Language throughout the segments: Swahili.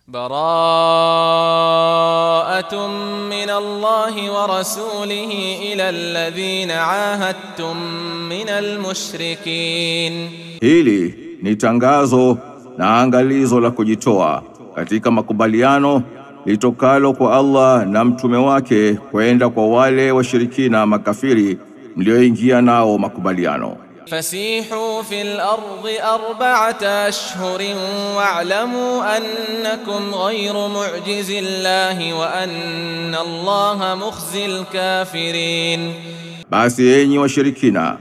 براءة من الله ورسوله إلى الذين عاهدتم من المشركين. Hili ni tangazo na angalizo la kujitoa katika makubaliano litokalo kwa Allah na mtume wake kwenda kwa wale washirikina makafiri mlioingia nao makubaliano. فسيحوا في الأرض 4 أشهر واعلموا أنكم غير معجز الله وأن الله مخزي الكافرين. Basi enyi washirikina,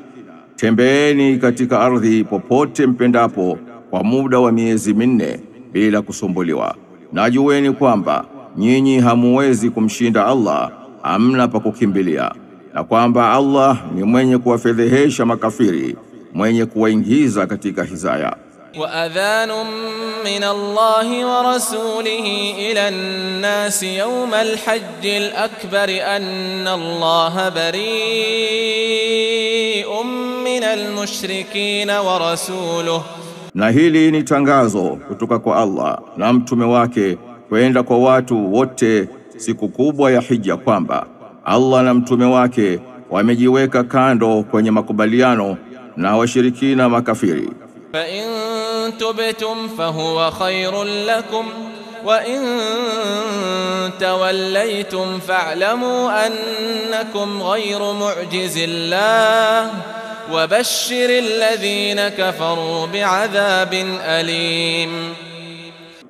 tembeeni katika ardhi popote mpendapo kwa muda wa miezi 4 bila kusumbuliwa. Na jueni kwamba nyinyi hamuwezi kumshinda Allah, hamna pa kukimbilia. Na kwamba Allah ni mwenye kuwafedhehesha makafiri, mwenye kuwaingiza katika hizaya. وأذان من الله ورسوله إلى الناس يوم الحج الأكبر أن الله بريء من المشركين ورسوله. Na hili ni tangazo kutoka kwa Allah na mtume wake kwenda kwa watu wote siku kubwa ya hija kwamba Allah na mtume wake wamejiweka kando kwenye makubaliano na washirikina makafiri. فإن تبتم فهو خير لكم وإن توليتم فاعلموا أنكم غير معجز الله وبشر الذين كفروا بعذاب أليم.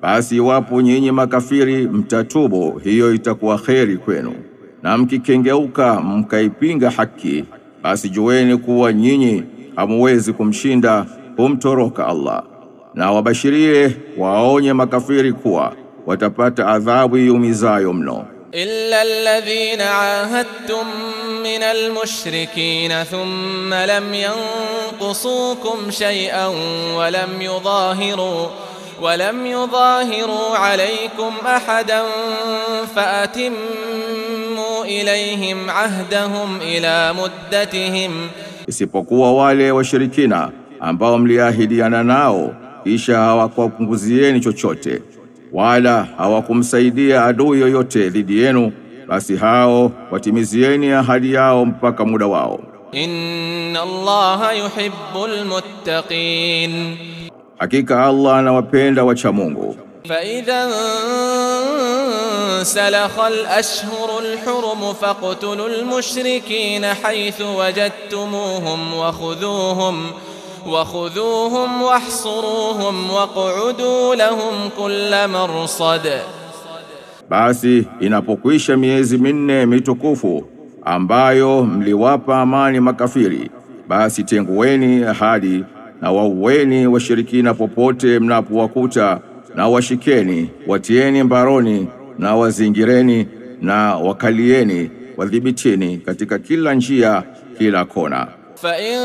Basi wapo nyinyi makafiri mtatubu, hiyo itakuwa kheri kwenu. Na mkikengeuka mkaipinga haki, basi jueni kuwa nyinyi hamuwezi kumshinda kumtoroka Allah. Na wabashirie waonye makafiri kuwa watapata adhabu yumizayo mno. إلا الذين عاهدتم من المشركين ثم لم ينقصوكم شيئا ولم يظاهروا عليكم أحدا فأتموا إليهم عهدهم إلى مدتهم. Isipokuwa wale washirikina ambao mliahidiana nao kisha hawakupunguzieni chochote wala hawakumsaidia adui yoyote dhidi yenu, basi hao watimizieni ahadi yao mpaka muda wao. Inna Allaha yuhibbul muttaqin. Hakika Allah anawapenda wacha Mungu. فإذا انسلخ الأشهر الحرم فاقتلوا المشركين حيث وجدتموهم وخذوهم واحصروهم واقعدوا لهم كل مرصد. Basi inapokwisha miezi 4 mitukufu ambayo mliwapa amani makafiri, basi tengueni ahadi na waueni washirikina popote mnapowakuta, na washikeni, watieni mbaroni na wazingireni na wakalieni, wadhibitini katika kila njia, kila kona. فإن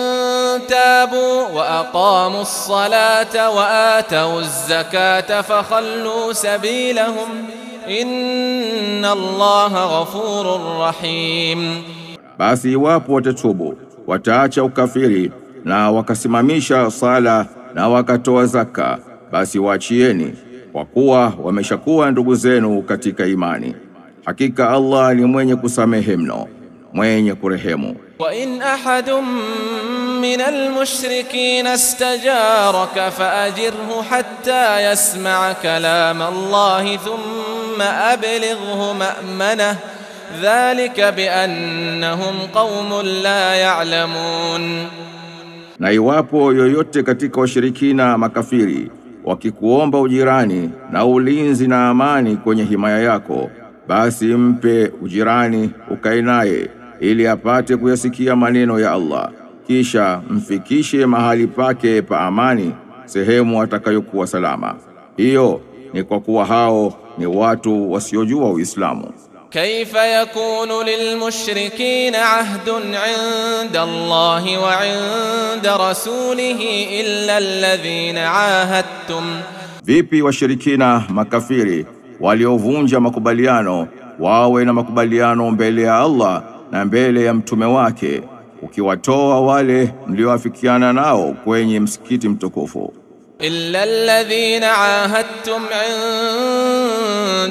تابوا وأقاموا الصلاة وآتوا الزكاة فخلوا سبيلهم إن الله غفور رحيم. Basi iwapo watatubu, wataacha ukafiri na wakasimamisha sala na wakatoa zaka, basi waachieni, kwa kuwa wameshakuwa ndugu zenu katika imani. Hakika Allah ni mwenye kusamehe mno, mwenye kurehemu. وإن أحد من المشركين استجارك فأجره حتى يسمع كلام الله ثم أبلغه مأمنه ذلك بأنهم قوم لا يعلمون. Na iwapo yoyote katika washirikina makafiri wakikuomba ujirani na ulinzi na amani kwenye himaya yako, basi mpe ujirani ukae naye ili apate kuyasikia maneno ya Allah, kisha mfikishe mahali pake pa amani, sehemu atakayokuwa salama. Hiyo ni kwa kuwa hao ni watu wasiojua Uislamu. كيف يكون للمشركين عهد عند الله وعند رسوله إلا الذين عاهدتم. Vipi washirikina makafiri waliovunja makubaliano wawe na makubaliano mbele ya Allah na mbele ya mtume wake, ukiwatoa wale mlioafikiana nao kwenye msikiti mtukufu? إلا الذين عاهدتم عند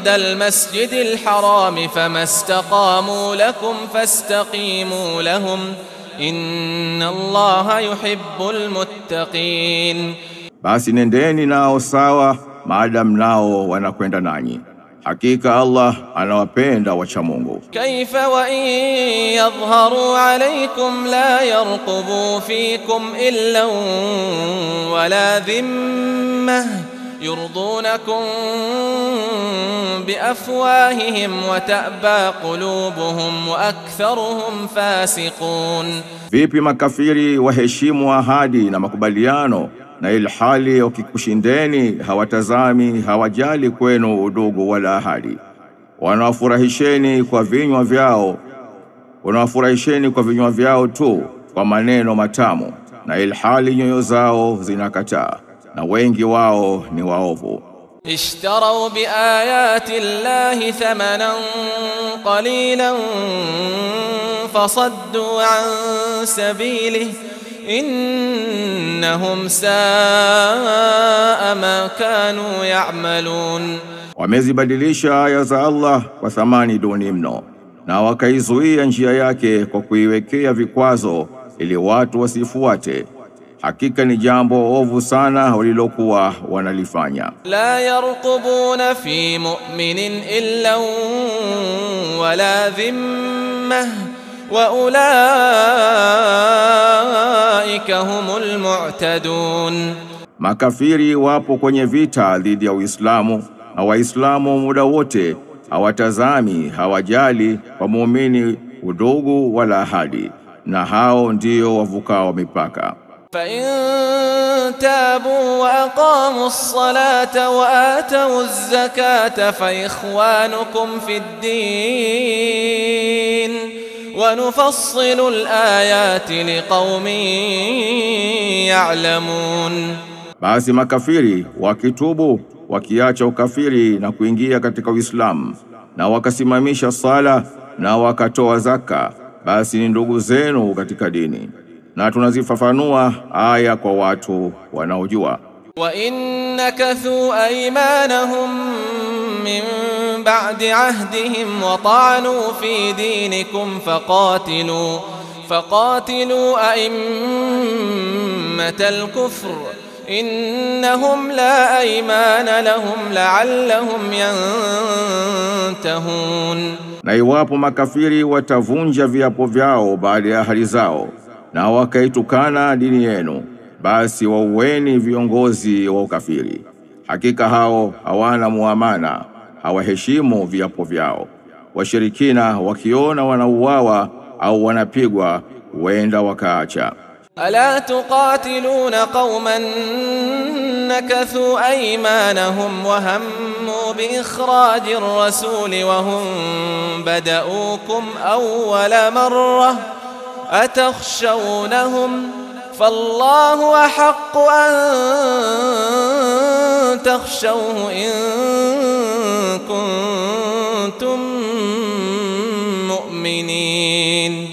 عند المسجد الحرام فما استقاموا لكم فاستقيموا لهم إن الله يحب المتقين. Basi nendeni nao sawa maadamu nao wanakwenda nanyi. Hakika Allah anawapenda wacha Mungu. Kaifa wa in yadhharu alaykum la yarqubu fikum illa wala dhimmah yurdunakum biafwahihim wa ta'ba qulubuhum wa aktharuhum fasiqun. Vipi makafiri waheshimu ahadi na makubaliano na ilhali wakikushindeni hawatazami hawajali kwenu udugu wala ahadi. Wanawafurahisheni kwa vinywa vyao tu kwa maneno matamu na ilhali nyoyo zao zinakataa na wengi wao ni waovu. Ishtarau bi ayati Allahi thamanan qalilan fasaddu an sabilihi innahum saa ma kanu ya'malun. Wamezibadilisha aya za Allah kwa thamani duni mno na wakaizuia njia yake kwa kuiwekea vikwazo ili watu wasifuate. Hakika ni jambo ovu sana walilokuwa wanalifanya. La yarqubuna fi mu'minin illa wala dhimmah wa ulaika humul mu'tadun. Makafiri wapo kwenye vita dhidi ya Uislamu na Waislamu muda wote hawatazami hawajali kwa muumini udugu wala ahadi, na hao ndio wavukao mipaka. فإن تابوا وأقاموا الصلاة وآتوا الزكاة فإخوانكم في الدين ونفصل الآيات لقوم يعلمون. Basi makafiri wakitubu wakiacha ukafiri na kuingia katika Uislamu na wakasimamisha sala na wakatoa zaka, basi ni ndugu zenu katika dini na tunazifafanua aya kwa watu wanaojua. Wa innakathu aymanahum min ba'di ahdihim wa ta'anu fi dinikum faqatilu a'immatal kufr innahum la aymana lahum la'allahum yantahun. Na iwapo makafiri watavunja viapo vyao baada ya ahadi zao na wakaitukana dini yenu, basi waueni viongozi wa ukafiri. Hakika hao hawana muamana, hawaheshimu viapo vyao. Washirikina wakiona wanauawa au wanapigwa huenda wakaacha. Ala tuqatiluna qauman nakathu aymanahum wa hammu bi ikhraji ar-rasuli wa hum bada'ukum awwala marrah أتخشونهم فالله أحق أن تخشوه إن كنتم مؤمنين.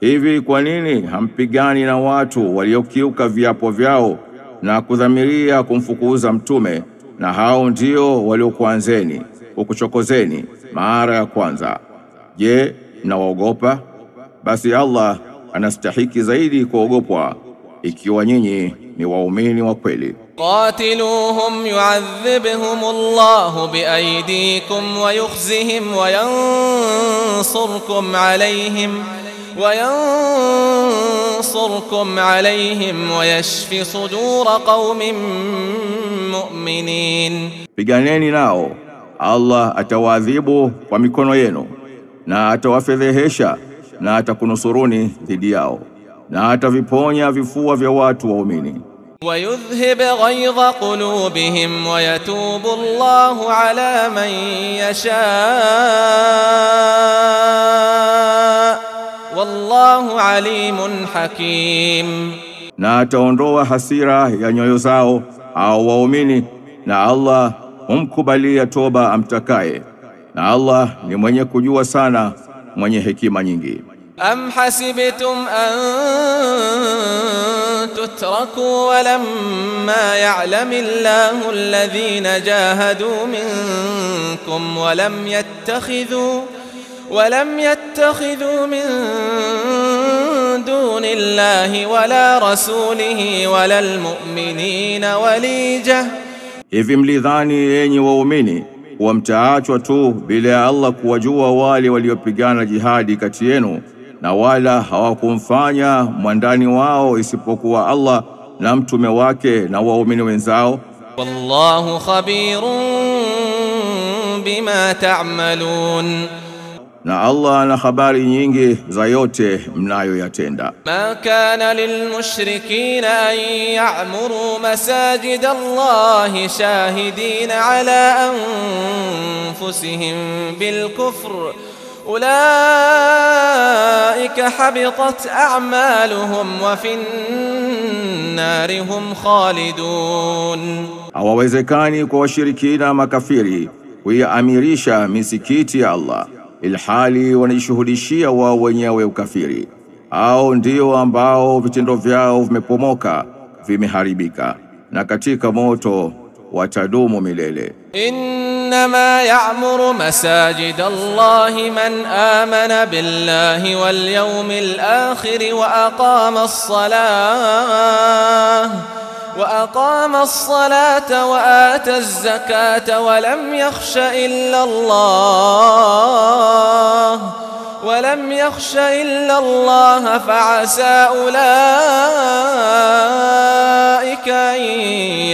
Hivi kwa nini hampigani na watu waliokiuka viapo vyao na kudhamiria kumfukuza mtume, na hao ndio waliokuanzeni kukuchokozeni mara ya kwanza? Je, mnawaogopa? Basi Allah anastahiki zaidi kuogopwa ikiwa nyinyi ni waumini wa kweli. Qatiluhum yu'adhibhum Allah biaydikum wa yukhzihim wa yansurkum alayhim wa yashfi sudura qaumin mu'minin. Piganeni nao, Allah atawaadhibu kwa mikono yenu na atawafedhehesha na atakunusuruni dhidi yao na ataviponya vifua vya watu waumini. ويذهب غيظ قلوبهم ويتوب الله على من يشاء والله عليم حكيم. Na ataondoa hasira ya nyoyo zao au waumini, na Allah humkubalia toba amtakaye, na Allah ni mwenye kujua sana, mwenye hekima nyingi. Am hasibtum an tutraku walamma ya'lamu Allahu alladhina jahadu minkum منهم ولم يتخذوا من دون الله ولا رسوله ولا المؤمنين وليجة. Hivi mlidhani enyi waumini kuwa mtaachwa tu bila ya Allah kuwajua wale waliopigana jihadi kati yenu, na wala hawakumfanya mwandani wao isipokuwa Allah na mtume wake na waumini wenzao? Wallahu khabirun bima ta'malun, na Allah ana habari nyingi za yote mnayoyatenda. Ma kana lilmushrikina an ya'muru masajid Allah shahidina ala anfusihim bilkufr ulaika habitat a'maluhum wa fin nari hum khalidun. Hawawezekani kwa washirikina makafiri kuiamirisha misikiti ya Allah ilhali wanajishuhudishia wao wenyewe ukafiri. Hao ndio ambao vitendo vyao vimepomoka, vimeharibika, na katika moto watadumu milele. Innama ya'muru masajid Allah man amana billahi wal yawmil akhir وأقام الصلاة وآتى الزكاة ولم يخش إلا الله فعسى أولئك أن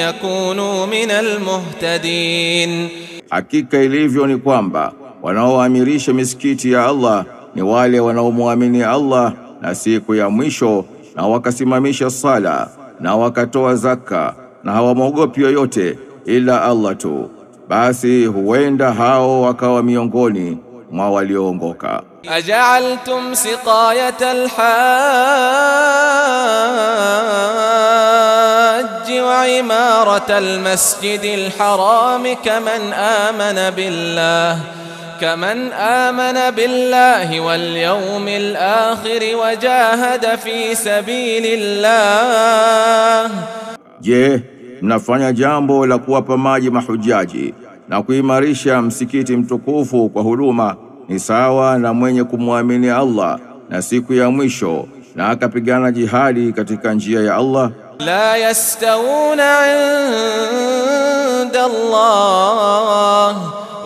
يكونوا من المهتدين. Hakika ilivyo ni kwamba wanaoamirisha misikiti ya Allah ni wale wanaomwamini Allah na siku ya mwisho, na wakasimamisha sala na wakatoa zaka, na hawamwogopi yoyote ila Allah tu, basi huenda hao wakawa miongoni mwa walioongoka. Aja'altum siqayatal hajj wa imaratal masjidil haram كمن آمن بالله واليوم الآخر وجاهد في سبيل الله. Je, mnafanya jambo la kuwapa maji mahujaji na kuimarisha msikiti mtukufu kwa huduma ni sawa na mwenye kumwamini Allah na siku ya mwisho na akapigana jihadi katika njia ya Allah? La yastawuna inda Allah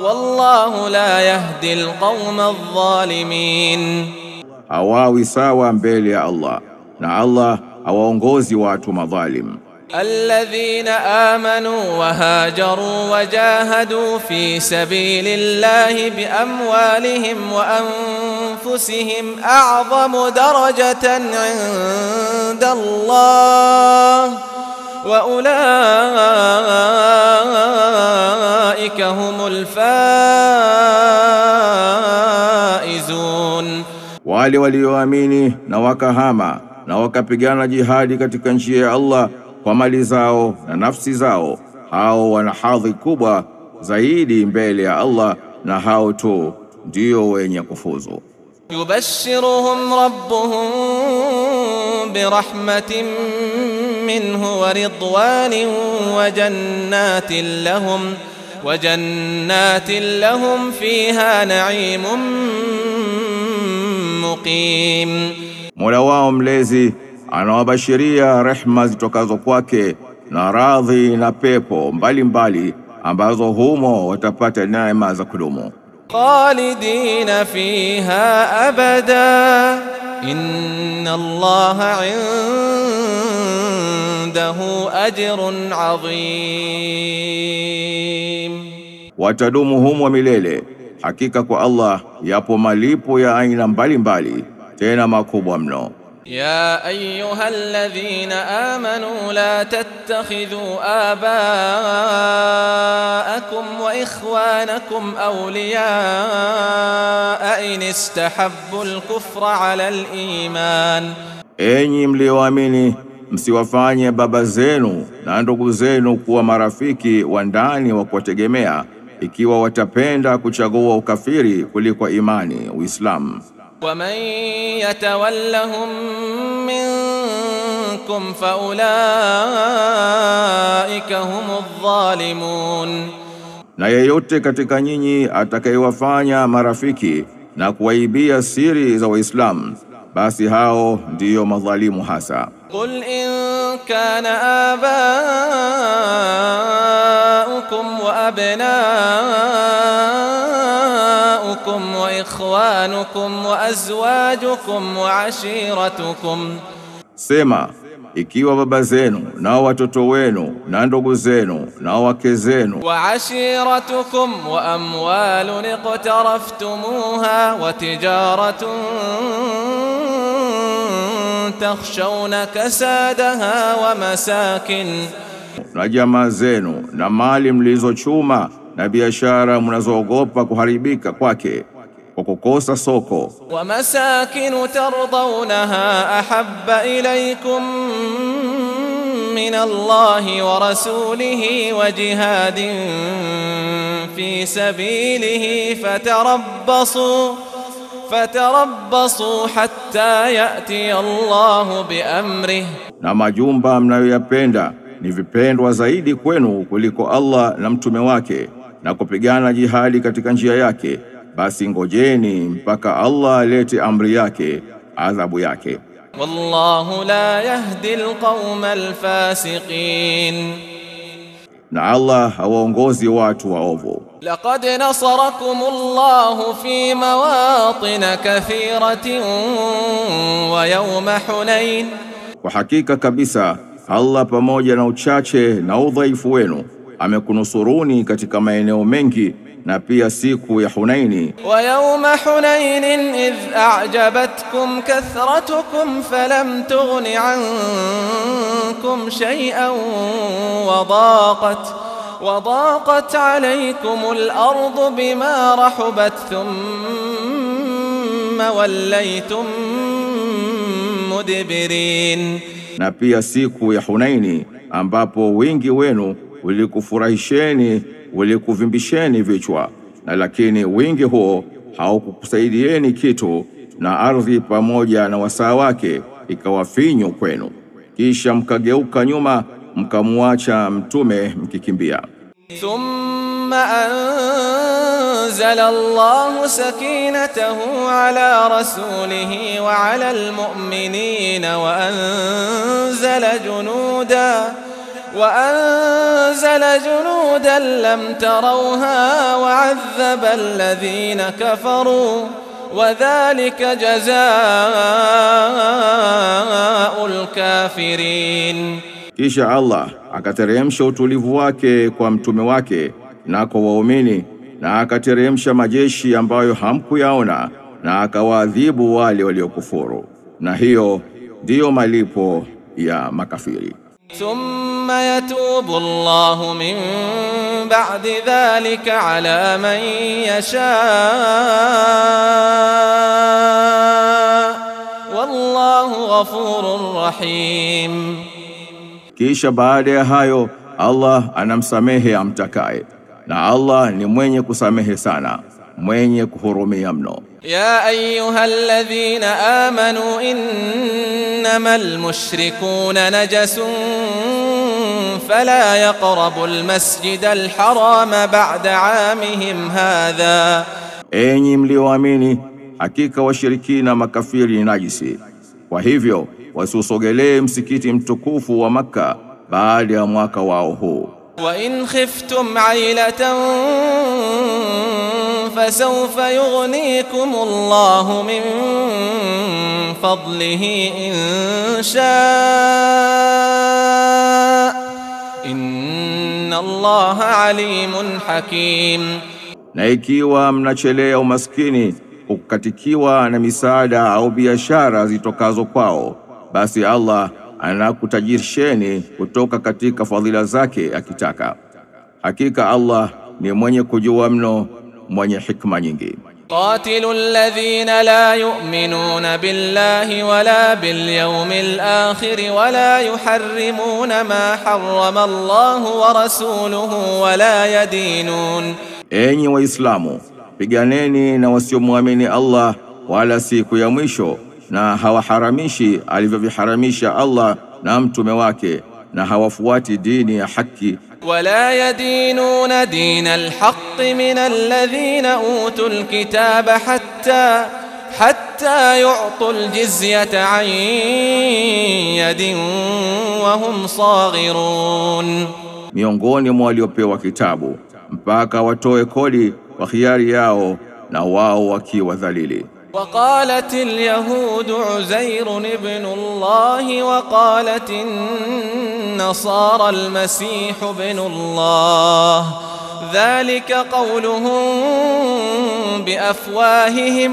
wallahu la yahdi alqawma adh-dhalimin. Hawawi sawa mbele ya Allah, na Allah hawaongozi watu madhalim. Alladhina amanu wa hajaru wa jahadu fi sabilillahi bi amwalihim wa anfusihim a'zamu darajatan 'inda Allah wa ulaika humul faizun. Wale walioamini na wakahama na wakapigana jihadi katika njia ya Allah kwa mali zao na nafsi zao, hao wana hadhi kubwa zaidi mbele ya Allah, na hao tu ndio wenye kufuzu. Yubashshiruhum rabbuhum birahmatin minhu wa ridwanin wa jannatin lahum fiha na'imun muqim. Mola wao mlezi anawabashiria rehma zitokazo kwake na radhi na pepo mbalimbali ambazo humo watapata neema za kudumu. Khalidina fiha abada inna Allaha indahu ajrun adhim. Watadumu humo milele, hakika kwa Allah yapo malipo ya aina mbalimbali tena makubwa mno. يا أيها الذين آمنوا لا تتخذوا آباءكم وإخوانكم أولياء إن استحبوا الكفر على الإيمان. Enyi mlioamini, msiwafanye baba zenu na ndugu zenu kuwa marafiki wa ndani wa kuwategemea ikiwa watapenda kuchagua ukafiri kuliko imani, Uislamu. ومن يتولهم منكم فأولئك هم الظالمون. Na yeyote katika nyinyi atakayewafanya marafiki na kuwaibia siri za Waislamu, basi hao ndiyo madhalimu hasa. قل إن كان آباؤكم وأبناؤكم وإخوانكم وأزواجكم وعشيرتكم. Sema, ikiwa baba zenu na watoto wenu na ndugu zenu na wake zenu, وعشيرتكم وأموال اقترفتموها وتجارة تخشون كسادها ومساكن, na jamaa zenu na mali mlizochuma na biashara mnazoogopa kuharibika kwake kwa kukosa soko, ومساكن ترضونها أحب إليكم من الله ورسوله وجهاد في سبيله فتربصوا حتى يأتي الله بأمره. Na majumba mnayoyapenda ni vipendwa zaidi kwenu kuliko Allah na mtume wake, na kupigana jihadi katika njia yake, basi ngojeni mpaka Allah alete amri yake, adhabu yake. والله لا يهدي القوم الفاسقين. Na Allah hawaongozi watu waovu. لقد نصركم الله في مواطن كثيرة ويوم حنين. Kwa hakika kabisa Allah pamoja na uchache na udhaifu wenu amekunusuruni katika maeneo mengi, na pia siku ya Hunaini. ويوم حنين إذ أعجبتكم كثرتكم فلم تغن عنكم شيئا وضاقت عليكم الأرض بما رحبت ثم وليتم مدبرين. Na pia siku ya Hunaini ambapo wingi wenu ulikufurahisheni, ulikuvimbisheni vichwa, na lakini wingi huo haukukusaidieni kitu, na ardhi pamoja na wasaa wake ikawafinyu kwenu, kisha mkageuka nyuma mkamwacha mtume mkikimbia. ثم أنزل الله سكينته على رسوله وعلى المؤمنين وأنزل جنودا لم تروها وعذب الذين كفروا وذلك جزاء الكافرين. Kisha Allah akateremsha utulivu wake kwa mtume wake na kwa waumini, na akateremsha majeshi ambayo hamkuyaona, na akawaadhibu wale waliokufuru, na hiyo ndiyo malipo ya makafiri. ثم يتوب الله من بعد ذلك على من يشاء والله غفور رحيم. Kisha baada ya hayo Allah anamsamehe amtakaye, na Allah ni mwenye kusamehe sana, mwenye kuhurumia mno. يا أيها الذين آمنوا إنما المشركون نجس فلا يقربوا المسجد الحرام بعد عامهم هذا. Enyi mlioamini, hakika washirikina makafiri ni najisi, kwa hivyo wasiusogelee msikiti mtukufu wa Makka baada ya mwaka wao huu. وإن خفتم عيلة فسوف يغنيكم الله من فضله إن شاء إن الله عليم حكيم. Na ikiwa mnachelea umaskini ukatikiwa na misaada au biashara zitokazo kwao, basi Allah anakutajirisheni kutoka katika fadhila zake akitaka. Hakika Allah ni mwenye kujua mno, mwenye hikma nyingi. قاتلوا الذين لا يؤمنون بالله ولا باليوم الآخر ولا يحرمون ما حرم الله ورسوله ولا يدينون. Enyi Waislamu, piganeni na wasiomwamini Allah wala siku ya mwisho, na hawaharamishi alivyoviharamisha Allah na mtume wake, na hawafuati dini ya haki ولا يدينون دين الحق من الذين أوتوا الكتاب حتى يعطوا الجزية عن يد وهم صاغرون. Miongoni mwa waliopewa kitabu mpaka watoe kodi kwa khiari yao na wao wakiwa dhalili. وقالت اليهود عزير ابن الله وقالت النصارى المسيح ابن الله ذلك قولهم بأفواههم.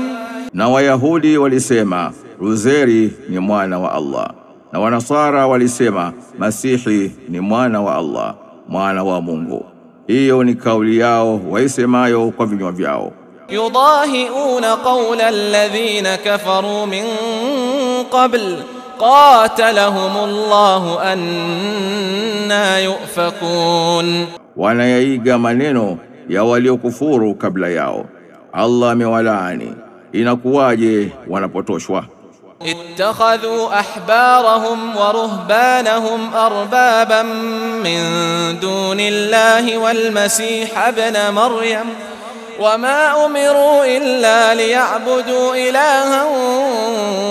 Na Wayahudi walisema Uzeri ni mwana wa Allah, na Wanasara walisema Masihi ni mwana wa Allah, mwana wa Mungu. Hiyo ni kauli yao waisemayo kwa vinywa vyao. يضاهئون قول الذين كفروا من قبل قاتلهم الله أنى يؤفكون. Wanayaiga maneno ya waliokufuru kabla yao. Allah amewalaani, inakuwaje wanapotoshwa. اتخذوا أحبارهم ورهبانهم أربابا من دون الله والمسيح ابن مريم وما أمروا إلا ليعبدوا إلها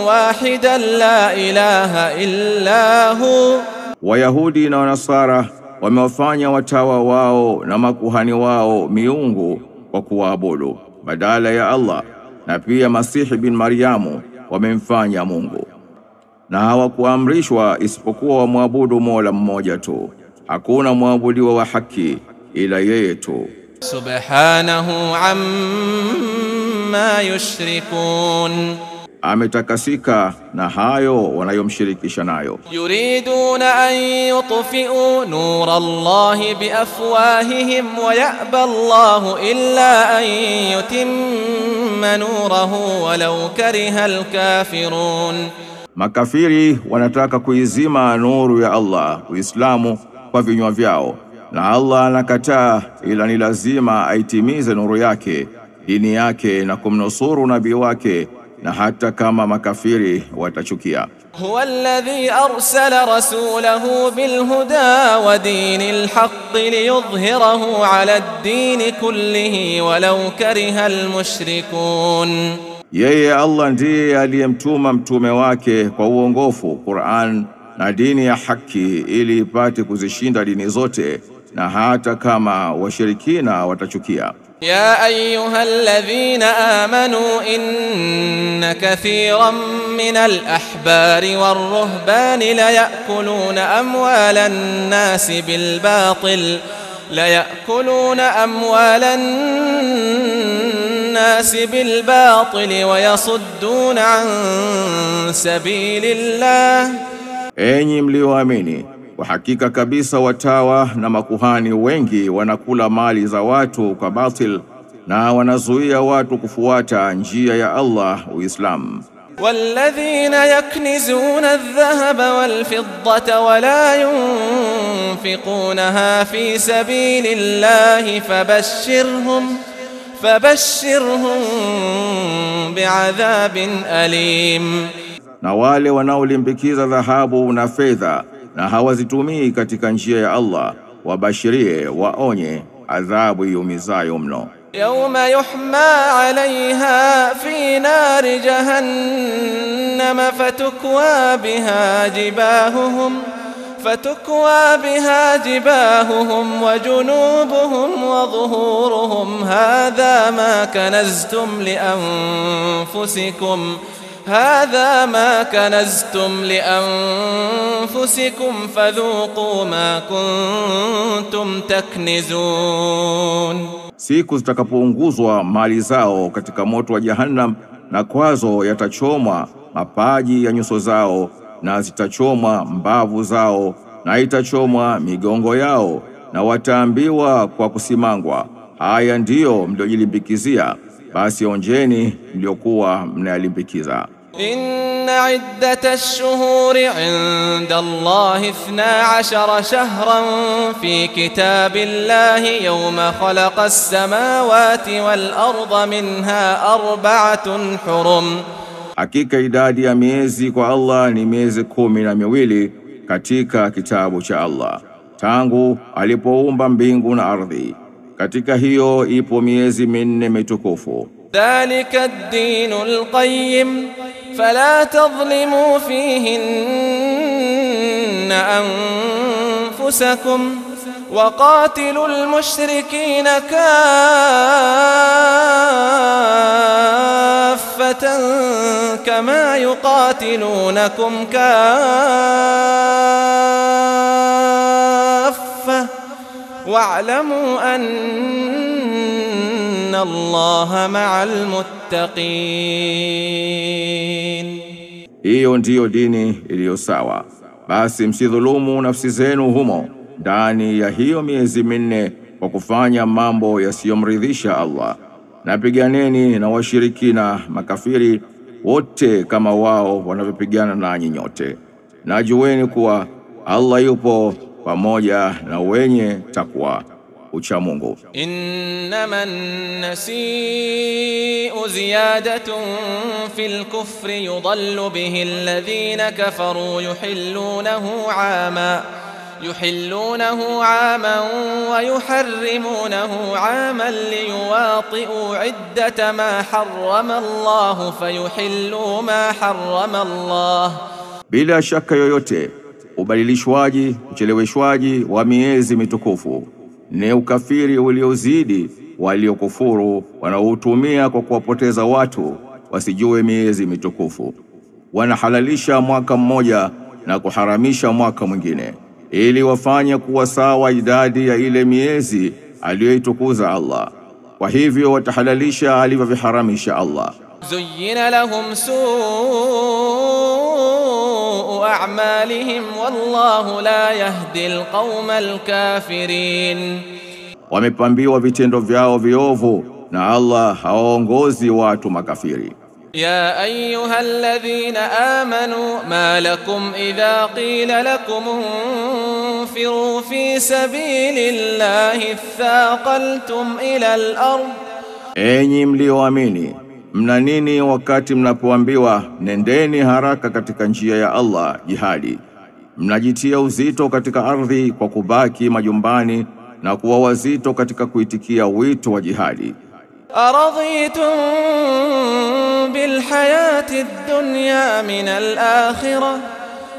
واحدا لا إله إلا هو. Wayahudi na Wanasara wamewafanya watawa wao na makuhani wao miungu kwa kuwaabudu badala ya Allah, na pia Masihi bin Maryamu wamemfanya Mungu, na hawakuamrishwa isipokuwa wamwabudu Mola mmoja tu. Hakuna mwabudiwa wa haki ila yeye tu. Subhanahu amma yushrikun. Ametakasika na hayo wanayomshirikisha nayo. Yuriduna an yutfi'u nur Allah biafwahihim wa ya'ba Allah illa an yutimma nurahu walau kariha alkafirun. Makafiri wanataka kuizima nuru ya Allah, Uislamu, kwa vinywa vyao, na Allah anakataa, ila ni lazima aitimize nuru yake, dini yake, na kumnusuru nabii wake, na hata kama makafiri watachukia. Huwa alladhi arsala rasulahu bilhuda wa dinil haqqi liyudhhirahu ala ad-din kullihi walau kariha almushrikun. Yeye Allah ndiye aliyemtuma mtume wake kwa uongofu, Qur'an, na dini ya haki, ili ipate kuzishinda dini zote, na hata kama washirikina watachukia. يا أيها الذين آمنوا إن كثيرا من الأحبار والرهبان ليأكلون أموال الناس بالباطل ويصدون عن سبيل الله. Enyi mlioamini, kwa hakika kabisa watawa na makuhani wengi wanakula mali za watu kwa batil, na wanazuia watu kufuata njia ya Allah, Uislamu. والذين يكنزون الذهب والفضة ولا ينفقونها في سبيل الله فبشرهم بعذاب أليم. Na wale wanaolimbikiza dhahabu na fedha na hawazitumii katika njia ya Allah, wabashirie, waonye adhabu yumizayo mno. Yawma yuhma 'alayha fi nari jahannam fatukwa biha jibahuhum wa junubuhum wa dhuhuruhum hadha ما كنزتم لأنفسكم فذوقوا ما كنتم تكنزون. Siku zitakapounguzwa mali zao katika moto wa Jahannam, na kwazo yatachomwa mapaji ya nyuso zao, na zitachomwa mbavu zao, na itachomwa migongo yao, na wataambiwa kwa kusimangwa, haya ndiyo mliojilimbikizia, basi onjeni mliokuwa mnayalimbikiza. Inna iddatash shuhuri 'inda Allahi 12 shahran fi kitabillahi yawma khalaqas samawati wal arda minha 4 hurum. Hakika idadi ya miezi kwa Allah ni miezi 12 katika kitabu cha Allah. tangu alipoumba mbingu na ardhi. Katika hiyo ipo miezi minne mitukufu. Dhalika ad-dinul qayyim fala tadhlimu fihinna anfusakum wa qatilul mushrikina kaffatan kama yuqatilunakum kaffa wa'lamu anna Allaha ma'al muttaqin. Hiyo ndiyo dini iliyo sawa. Basi msidhulumu nafsi zenu humo ndani ya hiyo miezi minne kwa kufanya mambo yasiyomridhisha Allah. Na piganeni na washirikina makafiri wote kama wao wanavyopigana nanyi nyote. Na jueni kuwa Allah yupo pamoja na wenye takwa ucha Mungu. Innaman nasi'u ziyadatun fil kufri yudallu bihi alladhina kafaru yuhillunahu 'aman wa yuharrimunahu 'aman liyuwati'u 'iddata ma harrama Allah fayuhillu ma harrama Allah. Bila shaka yoyote ubadilishwaji, ucheleweshwaji wa miezi mitukufu ni ukafiri uliozidi waliokufuru wanaotumia kwa kuwapoteza watu wasijue miezi mitukufu. Wanahalalisha mwaka mmoja na kuharamisha mwaka mwingine ili wafanye kuwa sawa idadi ya ile miezi aliyoitukuza Allah. Kwa hivyo watahalalisha alivyoviharamisha Allah. Zuyyina lahum su'u a'malihim wallahu la yahdi alqawma alkafirin. Wamepambiwa vitendo vyao viovu na Allah haongozi watu makafiri. يا أيها الذين آمنوا ما لكم إذا قيل لكم انفروا في سبيل الله اثاقلتم إلى الأرض. Enyi mlioamini, mna nini wakati mnapoambiwa nendeni haraka katika njia ya Allah jihadi? Mnajitia uzito katika ardhi kwa kubaki majumbani na kuwa wazito katika kuitikia wito wa jihadi. أرضيتم بالحياة الدنيا من الآخرة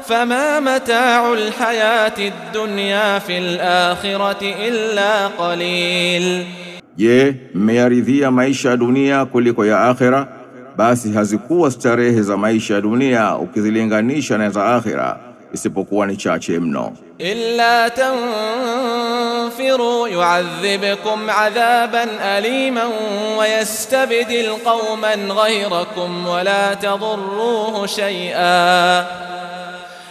فما متاع الحياة الدنيا في الآخرة إلا قليل. Je, mmeyaridhia maisha ya dunia kuliko ya akhira? Basi hazikuwa starehe za maisha ya dunia ukizilinganisha na za akhira isipokuwa ni chache mno. إلا تنفروا يعذبكم عذابا أليما ويستبدل قوما غيركم ولا تضروه شيئا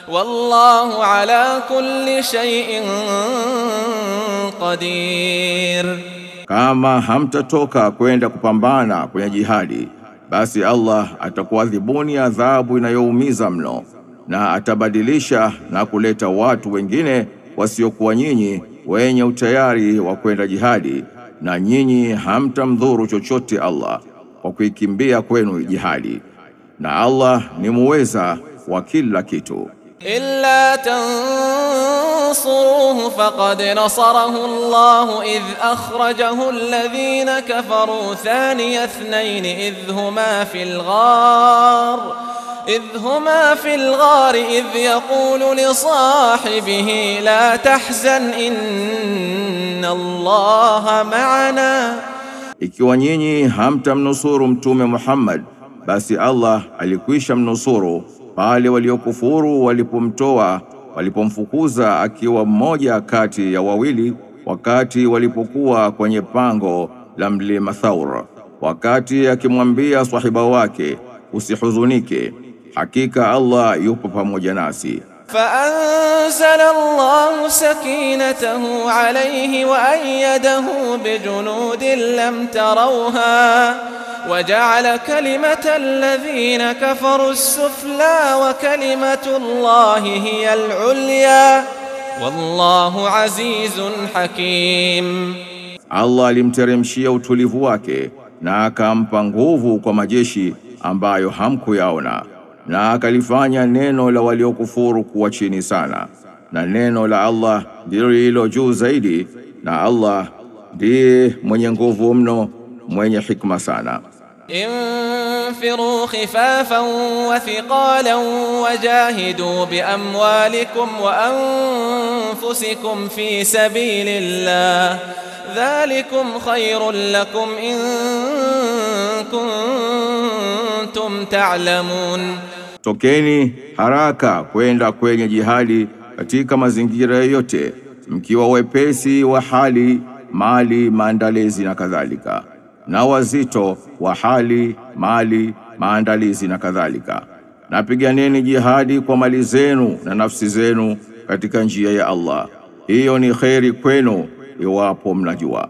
والله على كل شيء قدير. Kama hamtatoka kwenda kupambana kwenye jihadi, basi Allah atakuadhibuni adhabu inayoumiza mno, na atabadilisha na kuleta watu wengine wasiokuwa nyinyi wenye utayari wa kwenda jihadi, na nyinyi hamtamdhuru chochote Allah kwa kuikimbia kwenu jihadi, na Allah ni muweza wa kila kitu. إلا تنصروه فقد نصره الله إذ أخرجه الذين كفروا ثاني اثنين إذ هما في الغار إذ يقول لصاحبه لا تحزن إن الله معنا. Ikiwa nyinyi hamtamnusuru Mtume Muhammad, basi Allah alikwisha mnusuru pale waliokufuru walipomfukuza akiwa mmoja kati ya wawili, wakati walipokuwa kwenye pango la mlima Thawr, wakati akimwambia sahiba wake, usihuzunike, hakika Allah yupo pamoja nasi. فأنزل الله سكينته عليه وأيده بجنود لم تروها وجعل كلمة الذين كفروا السفلى وكلمة الله هي العليا والله عزيز حكيم. Allah alimteremshia utulivu wake na akampa nguvu kwa majeshi ambayo hamkuyaona, na akalifanya neno la waliokufuru kuwa chini sana, na neno la Allah ndilo lililo juu zaidi, na Allah ndiye mwenye nguvu mno, mwenye hikma sana. انفروا خفافا وثقالا وجاهدوا بأموالكم وأنفسكم في سبيل الله ذلكم خير لكم إن كنتم تعلمون. Tokeni haraka kwenda kwenye jihadi katika mazingira yote, mkiwa wepesi wa hali, mali, maandalizi na kadhalika, na wazito wa hali, mali, maandalizi na kadhalika. Na piganeni jihadi kwa mali zenu na nafsi zenu katika njia ya Allah. Hiyo ni kheri kwenu iwapo mnajua.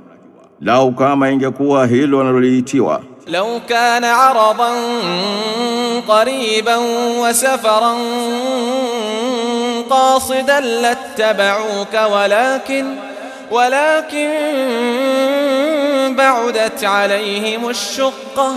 Lau kama ingekuwa hilo wanaloliitiwa, لو كان عرضا قريبا وسفرا قاصدا لاتبعوك ولكن بعدت عليهم الشقة.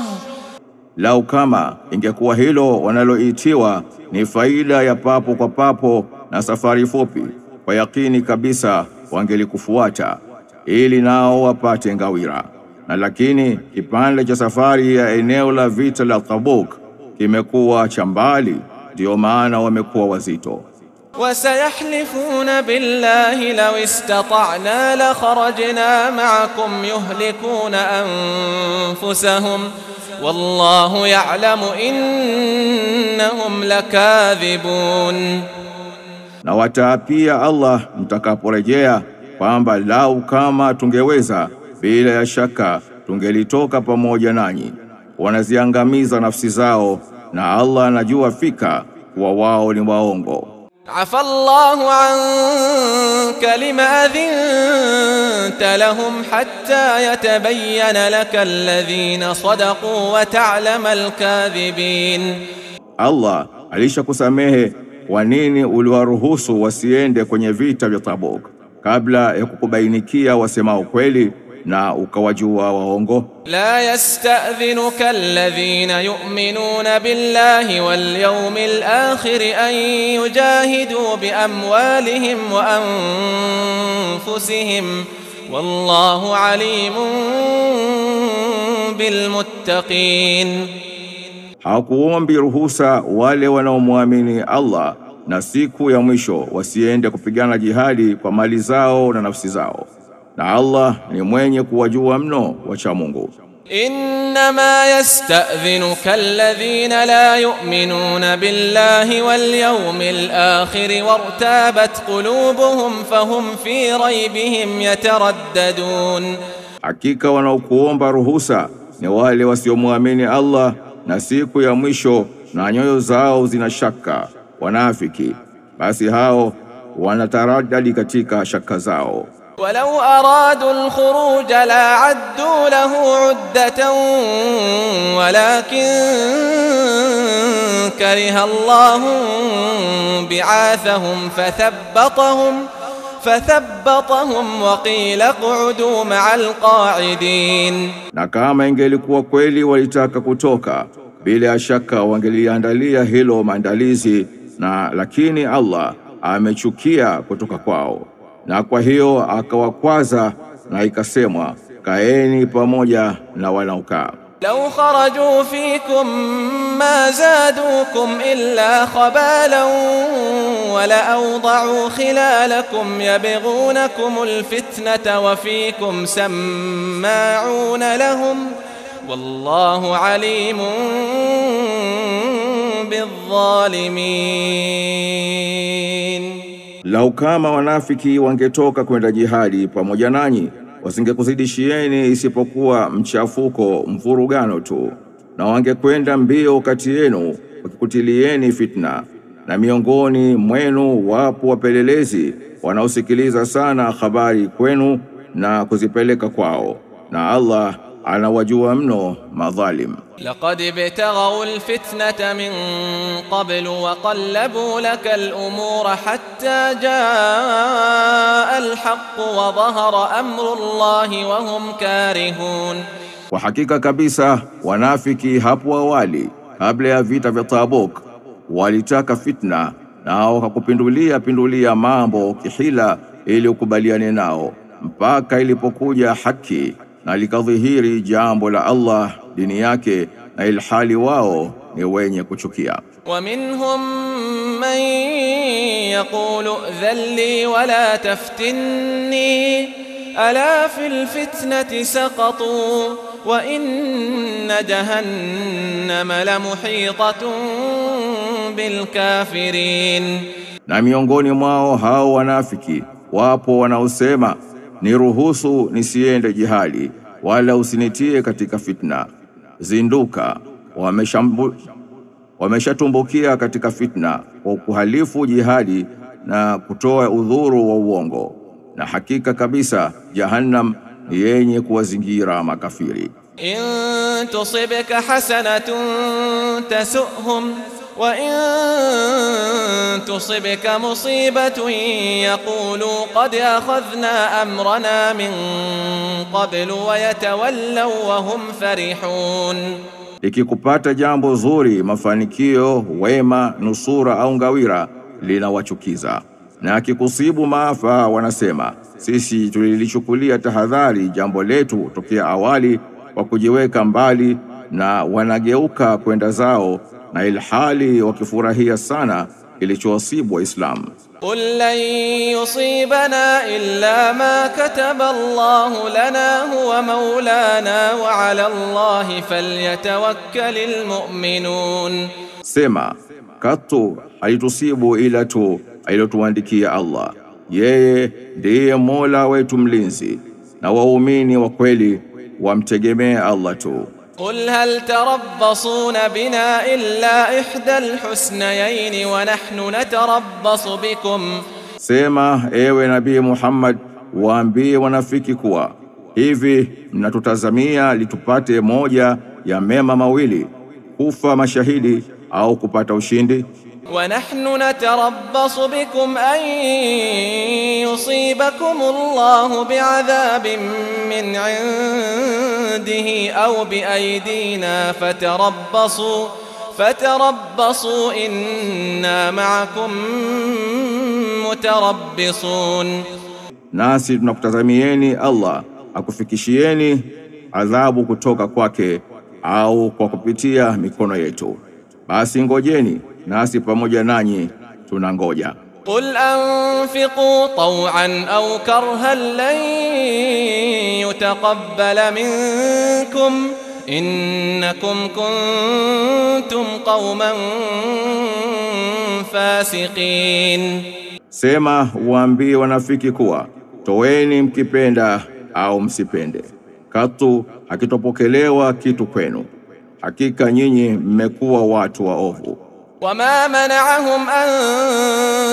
lau kama ingekuwa hilo wanaloitiwa ni faida ya papo kwa papo na safari fupi, kwa yakini kabisa wangelikufuata ili nao wapate ngawira. Na lakini kipande cha safari ya eneo la vita la Tabuk kimekuwa cha mbali, ndio maana wamekuwa wazito. وسيحلفون بالله لو استطعنا لخرجنا معكم يهلكون أنفسهم والله يعلم إنهم لكاذبون. Na wataapia Allah mtakaporejea kwamba lau kama tungeweza, bila ya shaka tungelitoka pamoja nanyi. Wanaziangamiza nafsi zao, na Allah anajua fika kuwa wao ni waongo. عفى الله عنك لما أذنت لهم حتى يتبين لك الذين صدقوا وتعلم الكاذبين. Allah alishakusamehe kwa nini uliwaruhusu wasiende kwenye vita vya Tabuk, kabla ya kukubainikia wasemao kweli na ukawajua waongo. لا يستأذنك الذين يؤمنون بالله واليوم الآخر أن يجاهدوا بأموالهم وأنفسهم والله عليم بالمتقين. Hakuombi ruhusa wale wanaomwamini Allah na siku ya mwisho wasiende kupigana jihadi kwa mali zao na nafsi zao, na Allah ni mwenye kuwajua mno wacha Mungu. إنما يستأذنك الذين لا يؤمنون بالله واليوم الآخر وارتابت قلوبهم فهم في ريبهم يترددون. Hakika wanaokuomba ruhusa ni wale wasiomwamini Allah na siku ya mwisho, na nyoyo zao zina shaka, wanafiki, basi hao wanataradadi katika shaka zao. ولو أرادوا الخروج لأعدوا له عدة ولكن كره الله بعاثهم فثبطهم وقيل اقعدوا مع القاعدين. Na kama ingelikuwa kweli walitaka kutoka, bila shaka wangeliandalia hilo maandalizi, na lakini Allah amechukia kutoka kwao, na kwa hiyo akawakwaza, na ikasemwa kaeni pamoja na wanaokaa. لو خرجوا فيكم ما زادوكم إلا خبالا ولأوضعوا خلالكم يبغونكم الفتنة وفيكم سماعون لهم والله عليم بالظالمين. Lau kama wanafiki wangetoka kwenda jihadi pamoja nanyi, wasingekuzidishieni isipokuwa mchafuko, mvurugano tu, na wangekwenda mbio kati yenu wakikutilieni fitna. Na miongoni mwenu wapo wapelelezi wanaosikiliza sana habari kwenu na kuzipeleka kwao, na Allah anawajua mno madhalim. لقد ابتغوا الفتنة من قبل وقلبوا لك الأمور حتى جاء الحق وظهر أمر الله وهم كارهون. Kwa hakika kabisa wanafiki hapo awali, kabla ya vita vya Tabuk, walitaka fitna, nao wakakupindulia mambo kihila ili ukubaliane nao, mpaka ilipokuja haki na likadhihiri jambo la Allah dini yake, na ilhali wao ni wenye kuchukia. ومنهم من يقول ائذن لي ولا تفتني ألا في الفتنة سقطوا وإن جهنم لمحيطة بالكافرين. Na miongoni mwao hao wanafiki wapo wanaosema, niruhusu nisiende jihadi wala usinitie katika fitna. Zinduka, wameshatumbukia katika fitna kwa kuhalifu jihadi na kutoa udhuru wa uongo, na hakika kabisa Jahannam ni yenye kuwazingira makafiri. In tusibka hasanatun tasuhum wa in tusibka musibatun yaqulu qad akhadhna amrana min qablu wa yatawallaw wa hum farihun. Ikikupata jambo zuri, mafanikio, wema, nusura au ngawira, linawachukiza. Na akikusibu maafa wanasema, sisi tulilichukulia tahadhari jambo letu tokea awali kwa kujiweka mbali, na wanageuka kwenda zao na ilhali wakifurahia sana kilichowasibu Waislamu. Qul lan yusibana illa ma kataba Allahu lana huwa maulana wa ala Allahi falyatawakkalul mu'minun. Sema, katu haitusibu ila tu alilotuandikia Allah. Yeye ndiye Mola wetu mlinzi, na waumini wa kweli wamtegemea Allah tu. قل هل تربصون بنا إلا إحدى الحسنيين ونحن نتربص بكم. Sema, ewe Nabii Muhammad, waambie wanafiki kuwa hivi mnatutazamia litupate moja ya mema mawili, kufa mashahidi au kupata ushindi. ونحن نتربص بكم أن يصيبكم الله بعذاب من عنده أو بأيدينا فتربصوا إنا معكم متربصون. Nasi tunakutazamieni Allah akufikishieni adhabu kutoka kwake au kwa kupitia mikono yetu, basi ngojeni nasi pamoja nanyi tunangoja. قل أنفقوا طوعا أو كرها لن يتقبل منكم إنكم كنتم قوما فاسقين. Sema, waambie wanafiki kuwa toweni mkipenda au msipende, katu hakitopokelewa kitu kwenu, hakika nyinyi mmekuwa watu waovu. وما منعهم أن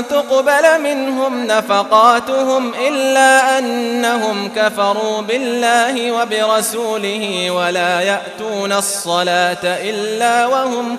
تقبل منهم نفقاتهم إلا أنهم كفروا بالله وبرسوله ولا يأتون الصلاة إلا وهم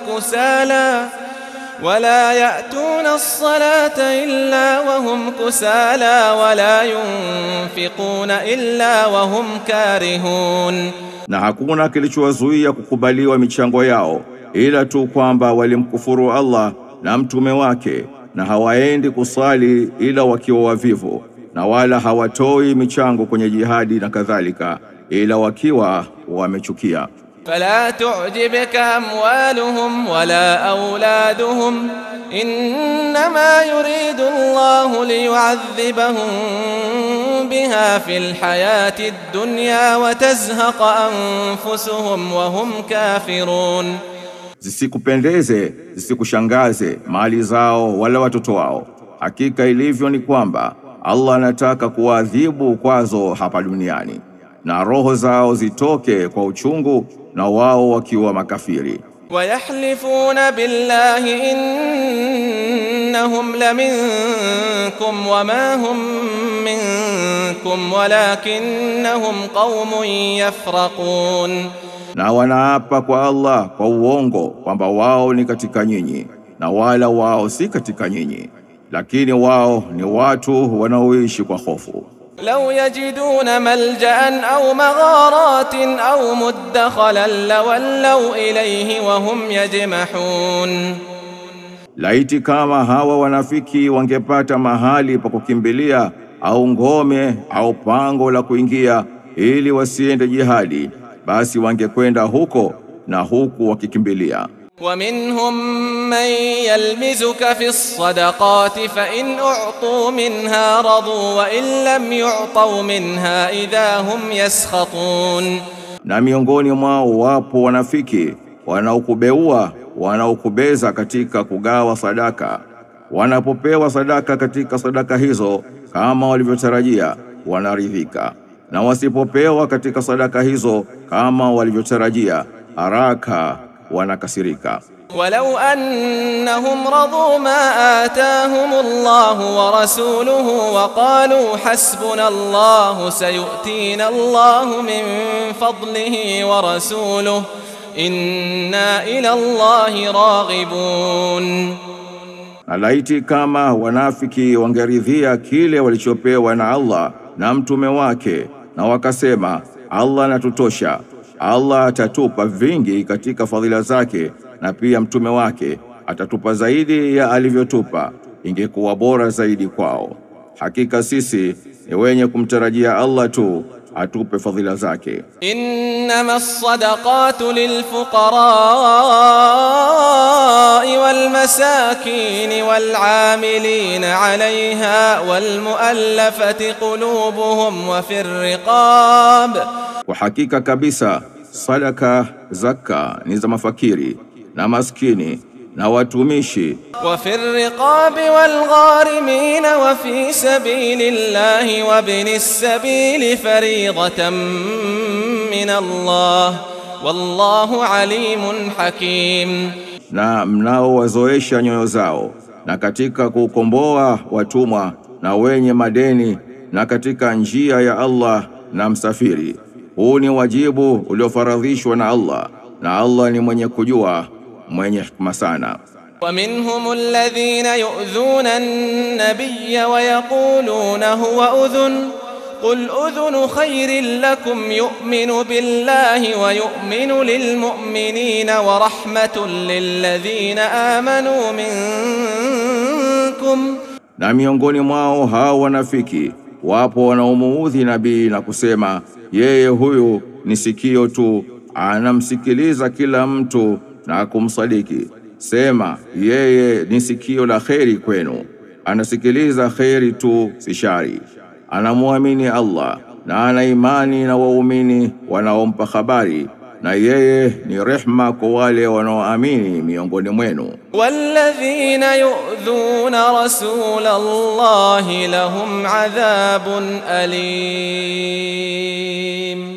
كسالى ولا ينفقون إلا وهم كارهون. Na hakuna kilichowazuia kukubaliwa michango yao ila tu kwamba walimkufuru Allah na mtume wake, na hawaendi kusali ila wakiwa wavivu, na wala hawatoi michango kwenye jihadi na kadhalika ila wakiwa wamechukia. فلا تعجبك أموالهم ولا أولادهم إنما يريد الله ليعذبهم بها في الحياة الدنيا وتزهق أنفسهم وهم كافرون. Zisikupendeze, zisikushangaze mali zao wala watoto wao. Hakika ilivyo ni kwamba Allah anataka kuadhibu kwazo hapa duniani, na roho zao zitoke kwa uchungu na wao wakiwa makafiri. ويحلفون بالله إنهم لمنكم وما هم منكم ولكنهم قوم يفرقون. Na wanaapa kwa Allah kwa uongo kwamba wao ni katika nyinyi, na wala wao si katika nyinyi, lakini wao ni watu wanaoishi kwa hofu. لو يجدون ملجأ أو مغارات أو مدخلا لولوا إليه وهم يجمحون. laiti kama hawa wanafiki wangepata mahali pa kukimbilia au ngome au pango la kuingia ili wasiende jihadi, basi wangekwenda huko na huku wakikimbilia. ومنهم من يلمزك في الصدقات فإن أعطوا منها رضوا وإن لم يعطوا منها إذا هم يسخطون. Na miongoni mwao wapo wanafiki wanaokubeua, wanaokubeza katika kugawa sadaka. Wanapopewa sadaka katika sadaka hizo kama walivyotarajia, wanaridhika, na wasipopewa katika sadaka hizo kama walivyotarajia, haraka wanakasirika. ولو أنهم رضوا ما آتاهم الله ورسوله وقالوا حسبنا الله سيؤتينا الله من فضله ورسوله إنا إلى الله راغبون. Alaiti kama wanafiki wangeridhia kile walichopewa na Allah na mtume wake, na wakasema Allah anatutosha, Allah atatupa vingi katika fadhila zake, na pia mtume wake atatupa zaidi ya alivyotupa, ingekuwa bora zaidi kwao. Hakika sisi ni wenye kumtarajia Allah tu atupe fadhila zake. إنما الصدقات للفقراء والمساكين والعاملين عليها والمؤلفة قلوبهم وفي الرقاب. Kwa hakika kabisa sadaka, zaka ni za mafakiri na maskini na watumishi, وفي الرقاب والغارمين وفي سبيل الله وابن السبيل فريضة من الله والله عليم حكيم. na mnaowazoesha nyoyo zao, na katika kukomboa watumwa na wenye madeni, na katika njia ya Allah na msafiri. Huu ni wajibu uliofaradhishwa na Allah, na Allah ni mwenye kujua, mwenye hikma sana. ومنهم الذين يؤذون النبي ويقولون هو أذن قل أذن خير لكم يؤمن بالله ويؤمن للمؤمنين ورحمة للذين آمنوا منكم. Na miongoni mwao hao wanafiki wapo wanaomuudhi nabii na kusema yeye huyu ni sikio tu, anamsikiliza kila mtu na kumsadiki. Sema yeye ni sikio la kheri kwenu, anasikiliza kheri tu, si shari. Anamuamini Allah na ana imani na waumini wanaompa habari, na yeye ni rehma kwa wale wanaoamini miongoni mwenu. والذين يؤذون رسول الله لهم عذاب أليم.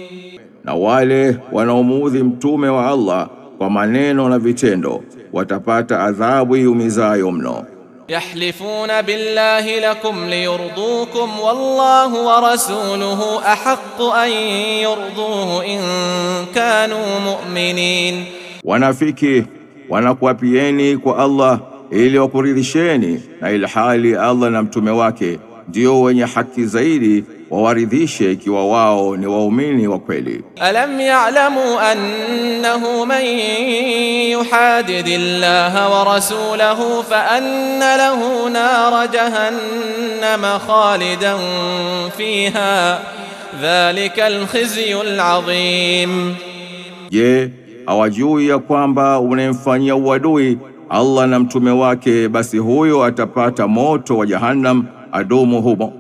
Na wale wanaomuudhi mtume wa Allah kwa maneno na vitendo watapata adhabu iumizayo mno. يحلفون بالله لكم ليرضوكم والله ورسوله أحق أن يرضوه إن كانوا مؤمنين. Wanafiki wanakuapieni kwa Allah ili wakuridhisheni, na ilhali Allah na mtume wake ndio wenye haki zaidi wawaridhishe ikiwa wao ni waumini wa kweli. ألم يعلموا أنه من يحادد الله ورسوله فأن له نار جهنم خالدا فيها ذلك الخزي العظيم. Je, hawajui ya kwamba unemfanyia uadui Allah na mtume wake, basi huyo atapata moto wa Jahannam adumu humo.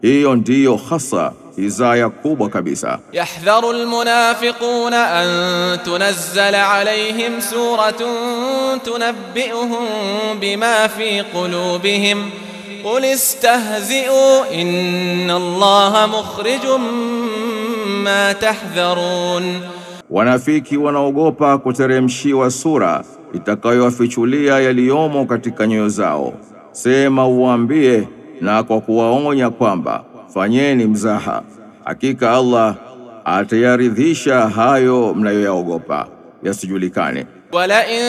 Hiyo ndiyo hasa hizaya kubwa kabisa. يحذر المنافقون أن تنزل عليهم سورة تنبئهم بما في قلوبهم قل استهزئوا إن الله مخرج ما تحذرون. Wanafiki wanaogopa kuteremshiwa sura itakayowafichulia yaliyomo katika nyoyo zao. Sema uambie na kwa kuwaonya kwamba fanyeni mzaha, hakika Allah atayaridhisha hayo mnayoyaogopa yasijulikane. ولئن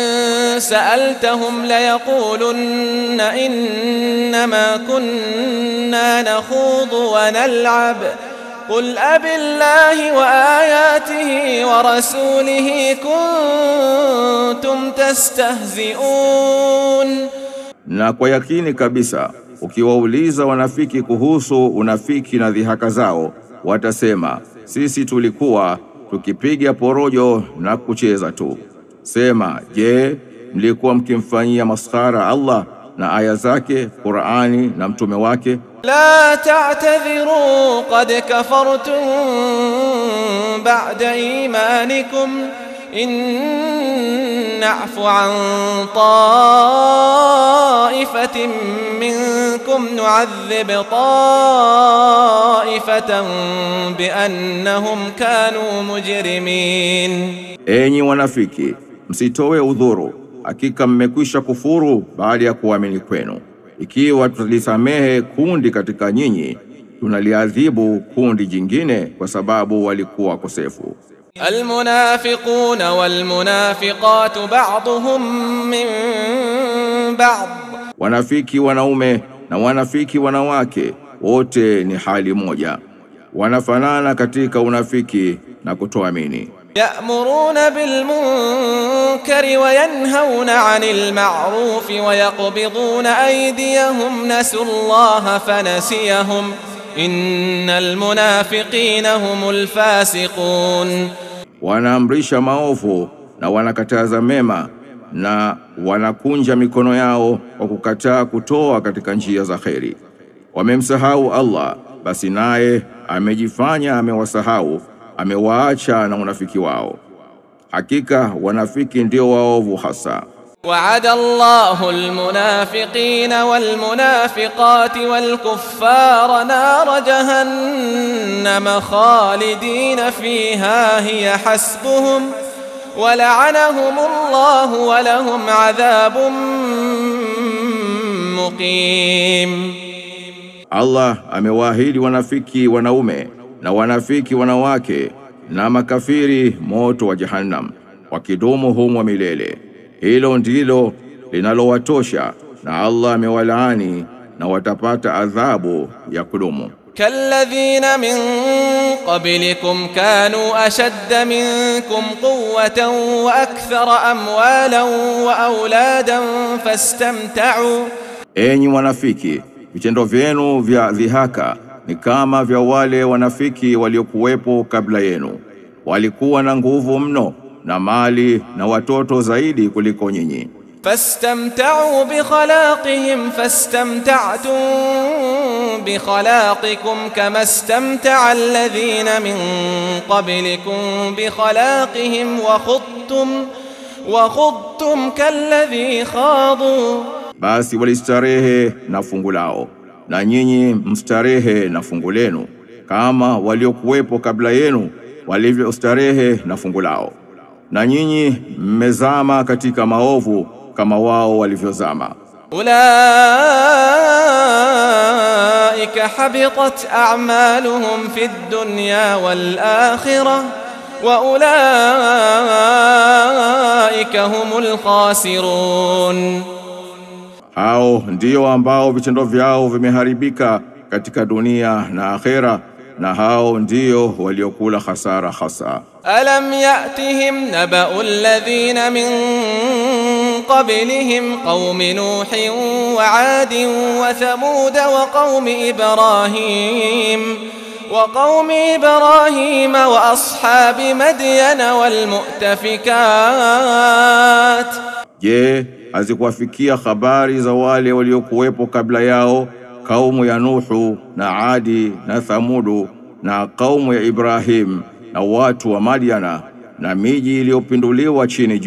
سألتهم ليقولن إنما كنا نخوض ونلعب قل أبالله وآياته ورسوله كنتم تستهزئون. Na kwa yakini kabisa ukiwauliza wanafiki kuhusu unafiki na dhihaka zao, watasema sisi tulikuwa tukipiga porojo na kucheza tu. Sema, je, mlikuwa mkimfanyia maskhara Allah na aya zake, Qur'ani na mtume wake? La ta'tadhiru qad kafartum ba'da imanikum in na'fu an ta'ifatin minkum nu'adhib ta'ifatan bi'annahum kanu mujrimin. Enyi wanafiki, msitoe udhuru, hakika mmekwisha kufuru baada ya kuamini kwenu. Ikiwa tutalisamehe kundi katika nyinyi, tunaliadhibu kundi jingine kwa sababu walikuwa wakosefu. المنافقون والمنافقات بعضهم من بعض, wanafiki wanaume na wanafiki wanawake wote ni hali moja, wanafanana katika unafiki na kutoamini. يأمرون بالمنكر وينهون عن المعروف ويقبضون أيديهم نسوا الله فنسيهم إن المنافقين هم الفاسقون. Wanaamrisha maovu na wanakataza mema na wanakunja mikono yao kwa kukataa kutoa katika njia za kheri. Wamemsahau Allah, basi naye amejifanya amewasahau, amewaacha na unafiki wao. Hakika wanafiki ndio waovu hasa. وعد الله المنافقين والمنافقات والكفار نار جهنم خالدين فيها هي حسبهم ولعنهم الله ولهم عذاب مقيم. Allah amewaahidi wanafiki wanaume na wanafiki wanawake na makafiri moto wa Jahannam, wakidumu humo milele. Hilo ndilo linalowatosha, na Allah amewalaani na watapata adhabu ya kudumu. كالذين من قبلكم كانوا أشد منكم قوة وأكثر أموالا وأولادا فاستمتعوا. Enyi wanafiki, vitendo vyenu vya dhihaka ni kama vya wale wanafiki waliokuwepo kabla yenu. Walikuwa na nguvu mno na mali na watoto zaidi kuliko nyinyi. فاستمتعوا بخلاقهم فاستمتعتم بخلاقكم كما استمتع الذين من قبلكم بخلاقهم وخضتم كالذي خاضوا. Basi walistarehe na fungu lao, na nyinyi mstarehe na fungu lenu, kama waliokuwepo kabla yenu walivyostarehe na fungu lao. Na nyinyi mmezama katika maovu kama wao walivyozama. Ulaika habitat a'maluhum fid dunya wal akhirah wa ulaika humul khasirun. Hao ndio ambao vitendo vyao vimeharibika katika dunia na akhera, na hao ndio waliokula hasara hasa. Alam ya'tihim naba'u alladhina min qablihim qaumi Nuhin wa 'Adin wa Thamud wa qaumi Ibrahim wa ashabi Madyan wal mu'tafikat. Je, hazikuwafikia habari za wale waliokuwepo kabla yao, kaumu ya Nuhu na Adi na Thamudu na kaumu ya Ibrahim na watu wa Madiana na miji iliyopinduliwa chini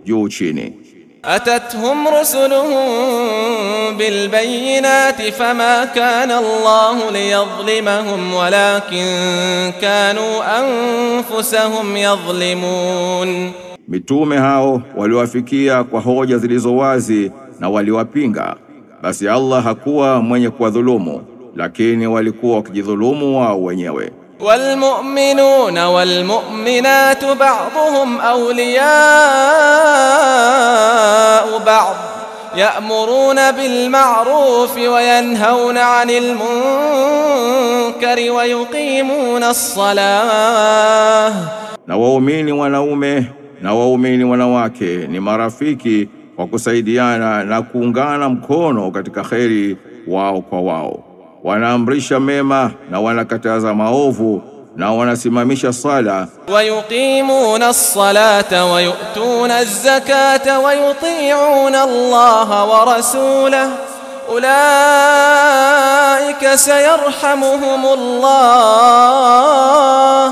juu chini? Atathum rusuluhum bilbayinati fama kana Allahu liyadhlimahum walakin kanu anfusahum yadhlimun. Mitume hao waliwafikia kwa hoja zilizo wazi na waliwapinga, basi Allah hakuwa mwenye kuwadhulumu, lakini walikuwa wakijidhulumu wao wenyewe. Walmu'minuna walmu'minatu ba'dhum awliya'u ba'd ya'muruna bil ma'rufi wa yanhauna 'anil munkari wa yuqimuna as-salah. Na waumini wanaume na waumini wanawake ni marafiki kwa kusaidiana na kuungana mkono katika kheri wao kwa wao. Wanaamrisha mema na wanakataza maovu na wanasimamisha sala. ويقيمون الصلاة ويؤتون الزكاة ويطيعون الله ورسوله أولئك سيرحمهم الله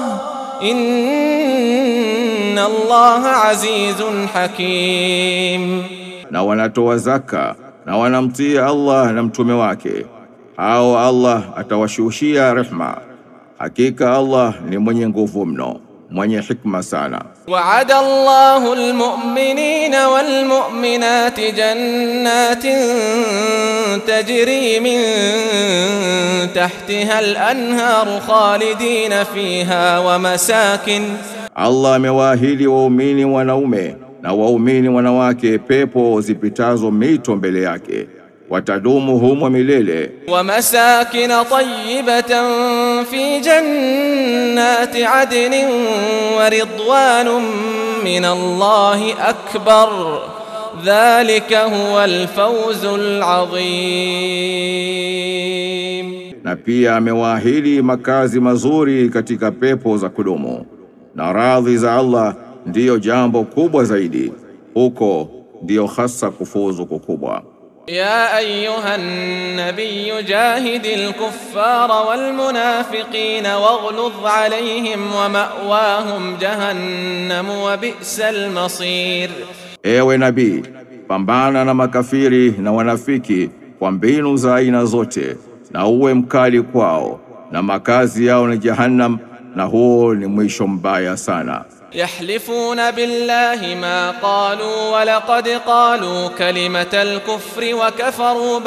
إن الله عزيز حكيم. Na wanatoa zaka na wanamtii Allah na mtume wake, hao Allah atawashushia rehma. Hakika Allah ni mwenye nguvu mno, mwenye hikma sana. وعد الله المؤمنين والمؤمنات جنات تجري من تحتها الأنهار خالدين فيها ومساكن. Allah amewaahidi waumini wanaume na waumini wanawake pepo zipitazo mito mbele yake, watadumu humo milele. ومساكن طيبة في جنات عدن ورضوان من الله أكبر ذلك هو الفوز العظيم. Na pia amewaahidi makazi mazuri katika pepo za kudumu, na radhi za Allah ndiyo jambo kubwa zaidi, huko ndiyo hasa kufuzu kukubwa. يا أيها النبي جاهد الكفار والمنافقين واغلظ عليهم ومأواهم جهنم وبئس المصير. Ewe nabii, pambana na makafiri na wanafiki kwa mbinu za aina zote, na uwe mkali kwao, na makazi yao ni Jahannam, na huo ni mwisho mbaya sana. يحلفون بالله ما قالوا ولقد قالوا كلمة الكفر وكفروا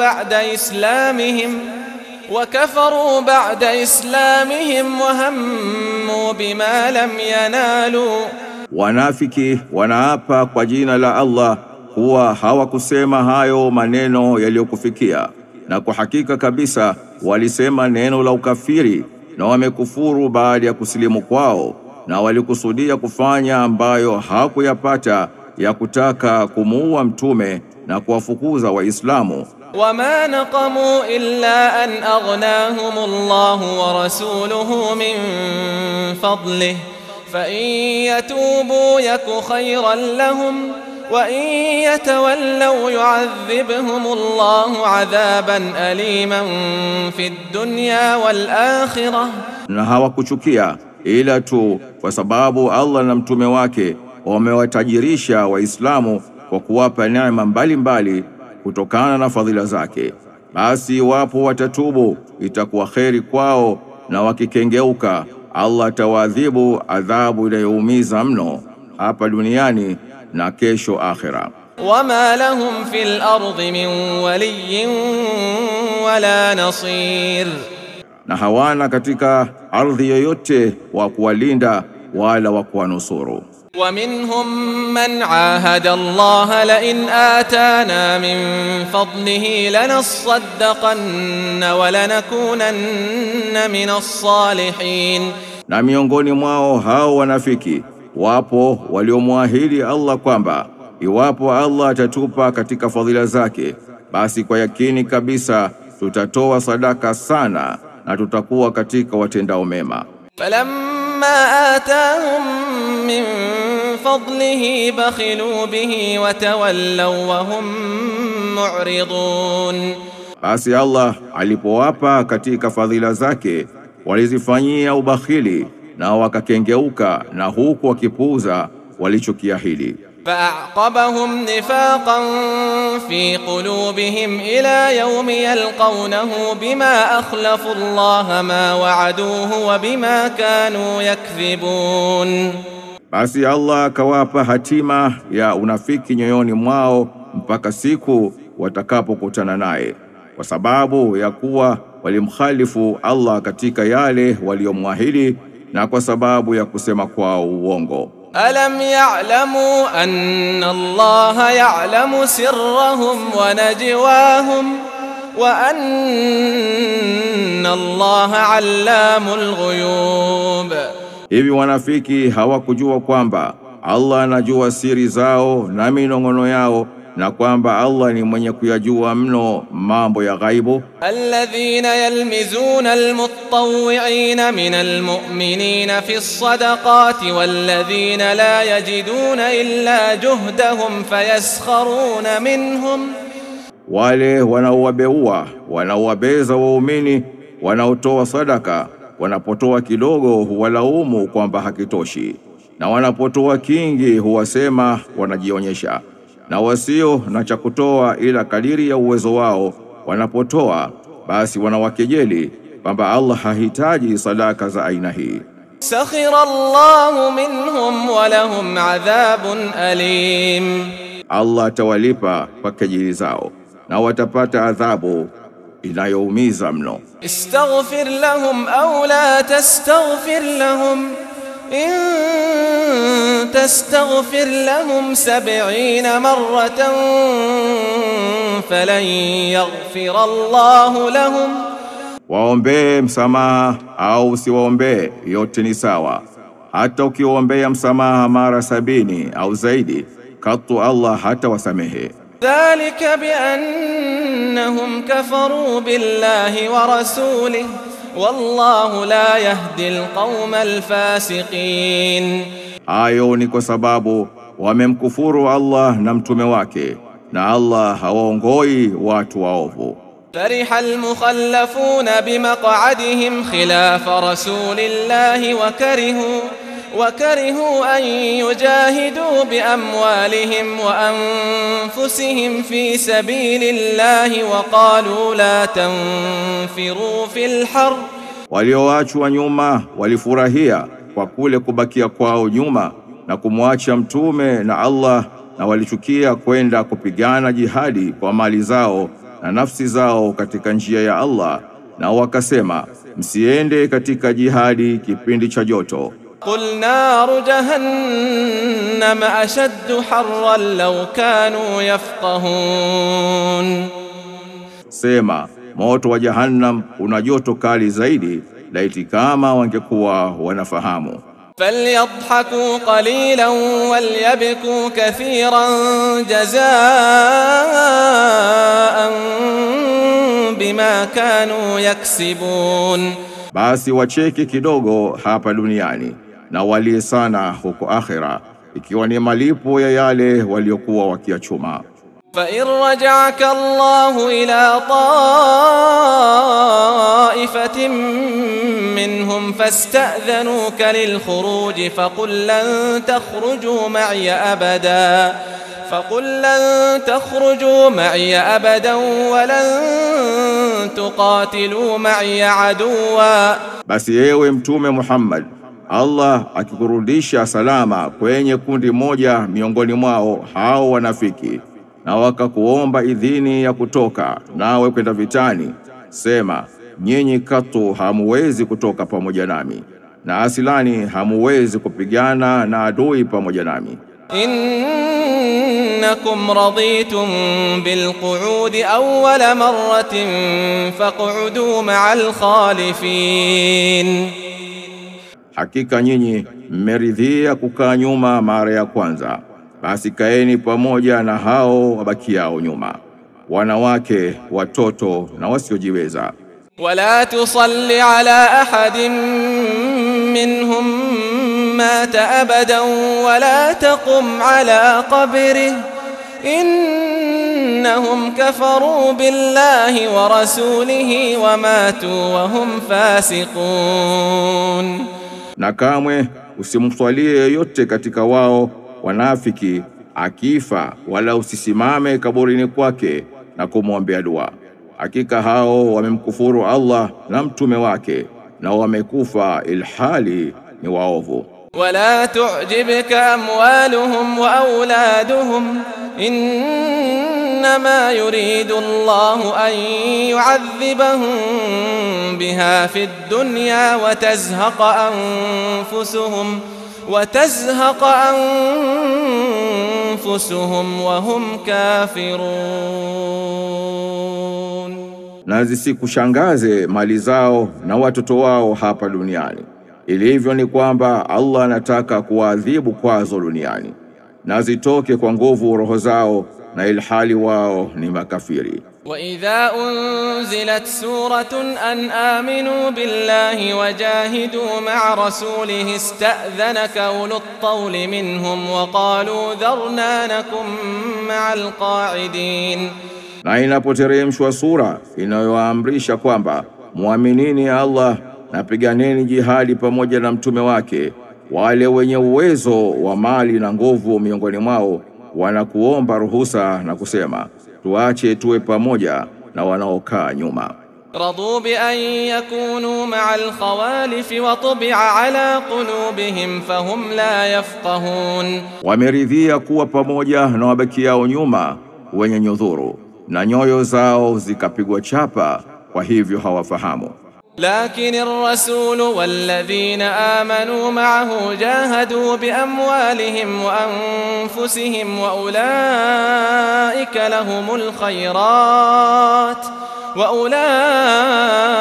بعد إسلامهم وهموا بما لم ينالوا. Wanafiki wanaapa kwa jina la Allah kuwa hawakusema hayo maneno yaliyokufikia, na kwa hakika kabisa walisema neno la ukafiri na wamekufuru baada ya kusilimu kwao, na walikusudia kufanya ambayo hakuyapata ya kutaka kumuua mtume na kuwafukuza Waislamu. وما نقموا إلا أن أغناهم الله ورسوله من فضله فإن يتوبوا يك خيرا لهم وإن يتولوا يعذبهم الله عذابا أليما في الدنيا والآخرة. Na hawakuchukia ila tu kwa sababu Allah na mtume wake wamewatajirisha Waislamu kwa kuwapa neema mbalimbali kutokana na fadhila zake. Basi wapo watatubu itakuwa kheri kwao, na wakikengeuka Allah atawaadhibu adhabu inayoumiza mno hapa duniani na kesho akhera. وما لهم في الأرض من ولي ولا نصير. Na hawana katika ardhi yoyote wa kuwalinda wala wa kuwanusuru. ومنهم من عاهد الله لئن آتانا من فضله لنصدقن ولنكونن من الصالحين. Na miongoni mwao hao wanafiki wapo waliomwahidi Allah kwamba iwapo Allah atatupa katika fadhila zake, basi kwa yakini kabisa tutatoa sadaka sana na tutakuwa katika watendao mema. فلما آتاهم من فضله بخلوا به وتولوا وهم معرضون. Basi Allah alipowapa katika fadhila zake walizifanyia ubakhili na wakakengeuka, na huku wakipuuza walichokiahidi. فأعقبهم نفاقا في قلوبهم إلى يوم يلقونه بما أخلفوا الله ما وعدوه وبما كانوا يكذبون. Basi Allah akawapa hatima ya unafiki nyoyoni mwao mpaka siku watakapokutana naye, kwa sababu ya kuwa walimkhalifu Allah katika yale waliomwahidi, na kwa sababu ya kusema kwao uongo. ألم يعلموا أن الله يعلم سرهم ونجواهم وأن الله علام الغيوب. Hivi wanafiki hawakujua kwamba Allah anajua siri zao na minong'ono yao, na kwamba Allah ni mwenye kuyajua mno mambo ya ghaibu. Alladhina yalmizuna almutawwi'ina min almu'minina fi as-sadaqati walladhina la yajiduna illa juhdahum fayaskharuna minhum, wale wanaowabeza waumini wanaotoa sadaka, wanapotoa kidogo huwalaumu kwamba hakitoshi, na wanapotoa kingi huwasema wanajionyesha, na wasio na cha kutoa ila kadiri ya uwezo wao wanapotoa basi wanawakejeli kwamba Allah hahitaji sadaka za aina hii. Sakhira Allahu minhum wa lahum adhabun alim, Allah atawalipa kwa kejeli zao na watapata adhabu inayoumiza mno. Istaghfir lahum aw la tastaghfir lahum in tastaghfir lahum 70 marratan falan yaghfir Allahu lahum, waombee msamaha au usiwaombee, yote ni sawa. Hata ukiombea msamaha mara 70 au zaidi, katu Allah hata wasamehe. Dhalika biannahum kafaru billahi wa rasulihi wallahu la yahdi alqawma alfasiqin, hayo ni kwa sababu wamemkufuru Allah na mtume wake, na Allah hawaongoi watu waovu. فرح المخلفون بمقعدهم خلاف رسول الله وكرهوا أن يجاهدوا بأموالهم وأنفسهم في سبيل الله وقالوا لا تنفروا في الحر. Walioachwa nyuma walifurahia kwa kule kubakia kwao nyuma na kumwacha mtume na Allah, na walichukia kwenda kupigana jihadi kwa mali zao na nafsi zao katika njia ya Allah, na wakasema msiende katika jihadi kipindi cha joto. Qul naru jahannam ashaddu harran law kanu yafqahun, sema moto wa Jahannam una joto kali zaidi, laiti kama wangekuwa wanafahamu. فليضحكوا قليلا وليبكوا كثيرا جزاء بما كانوا يكسبون, basi wacheke kidogo hapa duniani na walie sana huko akhira, ikiwa ni malipo ya yale waliokuwa wakiachuma. فإن رجعك الله إلى طائفة منهم فاستأذنوك للخروج فقل لن تخرجوا معي أبدا ولن تقاتلوا معي عدوا. Basi ewe Mtume Muhammad, Allah akikurudisha salama kwenye kundi moja miongoni mwao hao wanafiki, na wakakuomba idhini ya kutoka nawe kwenda vitani, sema nyinyi katu hamuwezi kutoka pamoja nami, na asilani hamuwezi kupigana na adui pamoja nami. Innakum raditum bilqu'udi awwala marratin faq'udu ma'al khalifin, hakika nyinyi mmeridhia kukaa nyuma mara ya kwanza, basi kaeni pamoja na hao wabakiao nyuma, wanawake, watoto na wasiojiweza. Wala tusalli ala ahadin minhum mata abadan wala taqum ala qabrihi innahum kafaru billahi wa rasulihi wa matu wa hum fasiqun, na kamwe usimswalie yeyote katika wao wanafiki akifa, wala usisimame kaburini kwake na kumwombea dua. Hakika hao wamemkufuru Allah na mtume wake, na wamekufa ilhali ni waovu. Wala tu'jibka amwaluhum wa auladuhum innama yuridu Allahu an yu'adhibahum biha fid dunya wa tazhaqa anfusuhum wa hum kafirun, na zisikushangaze mali zao na watoto wao hapa duniani. Ilivyo ni kwamba Allah anataka kuwaadhibu kwazo duniani, na zitoke kwa nguvu roho zao na ilhali wao ni makafiri. وإذا أنزلت سورة أن آمنوا بالله وجاهدوا مع رسوله استأذنك أولو الطول منهم وقالوا ذرنا نكن مع القاعدين. Na inapoteremshwa sura inayoamrisha kwamba muaminini Allah na piganeni jihadi pamoja na mtume wake, wale wenye uwezo wa mali na nguvu miongoni mwao wanakuomba ruhusa na kusema tuache tuwe pamoja na wanaokaa nyuma. رضوا بأن يكونوا مع الخوالف وطبع على قلوبهم فهم لا يفقهون. Wameridhia kuwa pamoja na wabakiao nyuma wenye nyudhuru, na nyoyo zao zikapigwa chapa, kwa hivyo hawafahamu. لكن الرسول والذين آمنوا معه جاهدوا بأموالهم وأنفسهم وأولئك لهم الخيرات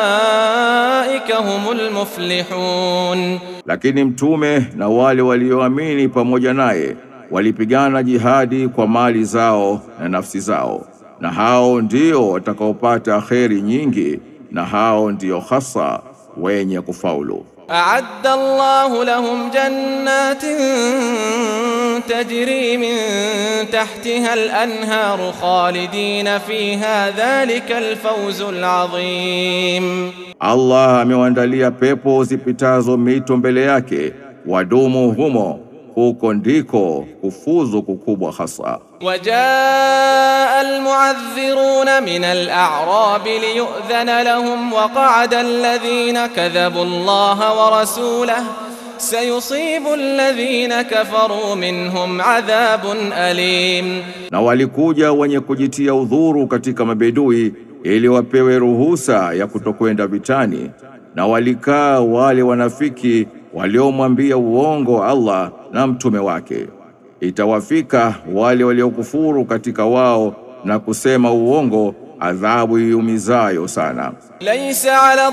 وأولئك هم المفلحون. Lakini mtume na wale walioamini pamoja naye walipigana jihadi kwa mali zao na nafsi zao, na hao ndio watakaopata kheri nyingi, na hao ndio hasa wenye kufaulu. أعد الله لهم جنات تجري من تحتها الأنهار خالدين فيها ذلك الفوز العظيم. Allah amewaandalia pepo zipitazo mito mbele yake, wadumu humo, huko ndiko kufuzu kukubwa hasa. وجاء المعذرون من الأعراب ليؤذن لهم وقعد الذين كذبوا الله ورسوله سيصيب الذين كفروا منهم عذاب أليم. Na walikuja wenye kujitia udhuru katika mabedui ili wapewe ruhusa ya kutokwenda vitani, na walikaa wale wanafiki waliomwambia uongo Allah na mtume wake. Itawafika wale waliokufuru katika wao na kusema uongo adhabu iumizayo sana. ليس على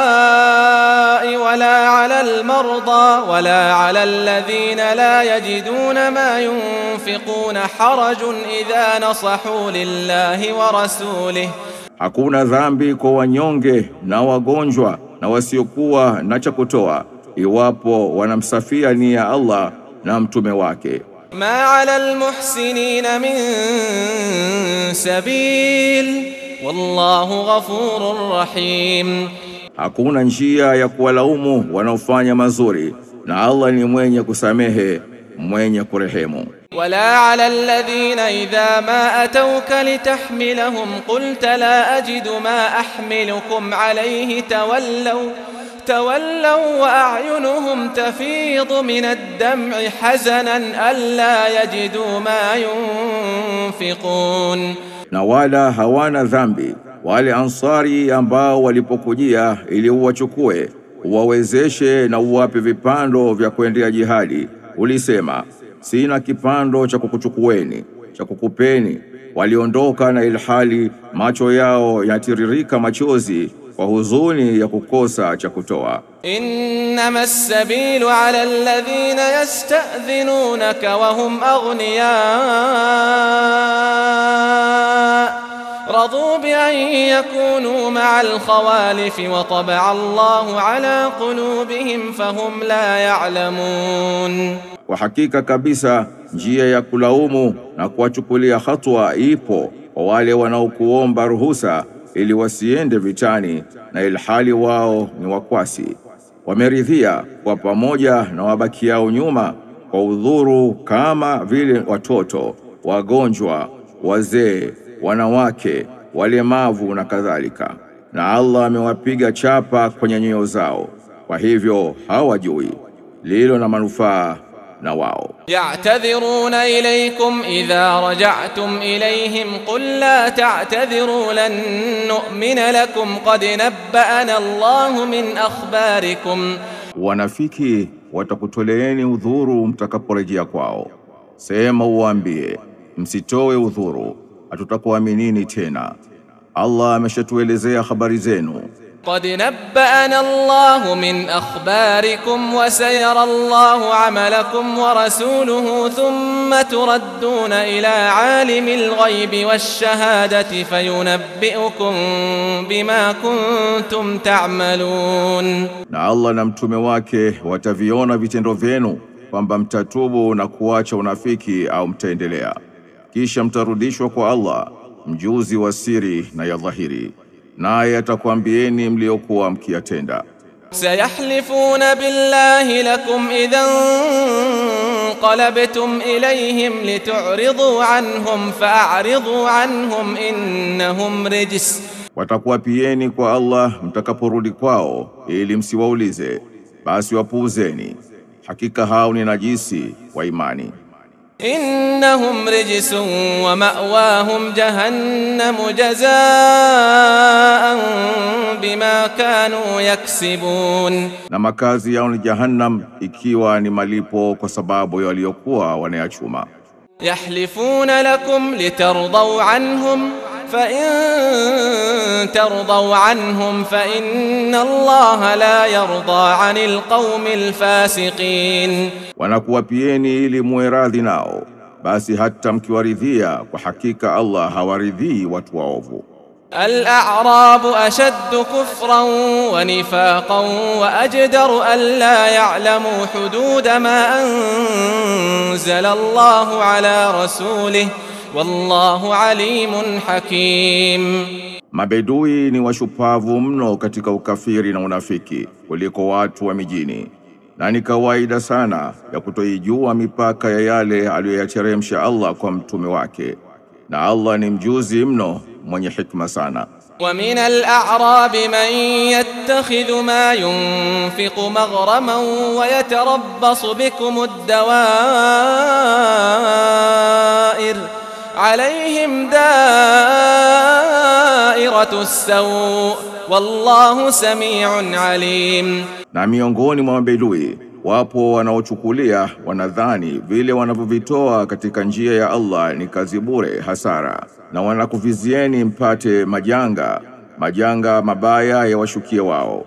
الضعفاء ولا على المرضى ولا على الذين لا يجدون ما ينفقون حرج إذا نصحوا لله ورسوله. Hakuna dhambi kwa wanyonge na wagonjwa na wasiokuwa na cha kutoa, iwapo wanamsafia nia Allah na mtume wake. ما على المحسنين من سبيل والله غفور رحيم. Hakuna njia ya kuwalaumu wanaofanya mazuri, na Allah ni mwenye kusamehe, mwenye kurehemu. ولا على الذين إذا ما أتوك لتحملهم قلت لا أجد ما أحملكم عليه تولوا وأعينهم تفيض من الدمع حزنا ألا يجدوا ما ينفقون. Na wala hawana dhambi wale ansari ambao walipokujia ili uwachukue, uwawezeshe na uwape vipando vya kuendea jihadi, ulisema sina kipando cha kukuchukueni, cha kukupeni. Waliondoka na ilhali macho yao yatiririka machozi kwa huzuni ya kukosa cha kutoa. إنما السبيل على الذين يستأذنونك وهم أغنياء رضوا بأن يكونوا مع الخوالف وطبع الله على قلوبهم فهم لا يعلمون. Kwa hakika kabisa njia ya kulaumu na kuwachukulia hatua ipo kwa wale wanaokuomba ruhusa ili wasiende vitani, na ilhali wao ni wakwasi. Wameridhia kwa pamoja na wabakiao nyuma kwa udhuru, kama vile watoto, wagonjwa, wazee, wanawake, walemavu na kadhalika. Na Allah amewapiga chapa kwenye nyoyo zao, kwa hivyo hawajui lilo na manufaa na wao. يعتذرون إليكم إذا رجعتم إليهم قل لا تعتذروا لن نؤمن لكم قد نبأنا الله من أخباركم. Wanafiki watakutoleeni udhuru mtakaporejea kwao. Sema uwaambie, msitoe udhuru, hatutakuaminini tena. Allah ameshatuelezea habari zenu. قد نبأنا الله من أخباركم وسيرى الله عملكم ورسوله ثم ثم تردون إلى عالم الغيب والشهادة فينبئكم بما كنتم تعملون. Na Allah na mtume wake wataviona vitendo vyenu kwamba mtatubu na kuacha unafiki au mtaendelea. Kisha mtarudishwa kwa Allah, mjuzi wa siri na ya dhahiri, naye atakwambieni mliokuwa mkiyatenda. سيحلفون بالله لكم إذا انقلبتم إليهم لتعرضوا عنهم فأعرضوا عنهم إنهم رجس. Watakuapieni kwa Allah mtakaporudi kwao ili msiwaulize, basi wapuuzeni, hakika hao ni najisi wa imani. إنهم رجس ومأواهم جهنم جزاء بما كانوا يكسبون. Na makazi yao ni Jahannam, ikiwa ni malipo kwa sababu waliokuwa wanayachuma. يحلفون لكم لترضوا عنهم فإن ترضوا عنهم فإن الله لا يرضى عن القوم الفاسقين. Wanakuwapieni ili muwe radhi nao, basi hata mkiwaridhia kwa hakika Allah hawaridhii watu waovu. الأعراب أشد كفرا ونفاقا وأجدر ألا يعلموا حدود ما أنزل الله على رسوله والله عليم حكيم. Mabedui ni washupavu mno katika ukafiri na unafiki kuliko watu wa mijini, na ni kawaida sana ya kutoijua mipaka ya yale aliyoyateremsha Allah kwa mtume wake, na Allah ni mjuzi mno mwenye hikma sana. ومن الأعراب من يتخذ ما ينفق مغرما ويتربص بكم الدوائر عليهم دائرة السوء والله سميع عليم. Na miongoni mwa mabedui wapo wanaochukulia wanadhani vile wanavyovitoa katika njia ya Allah ni kazi bure, hasara, na wanakuvizieni mpate majanga mabaya ya washukia wao,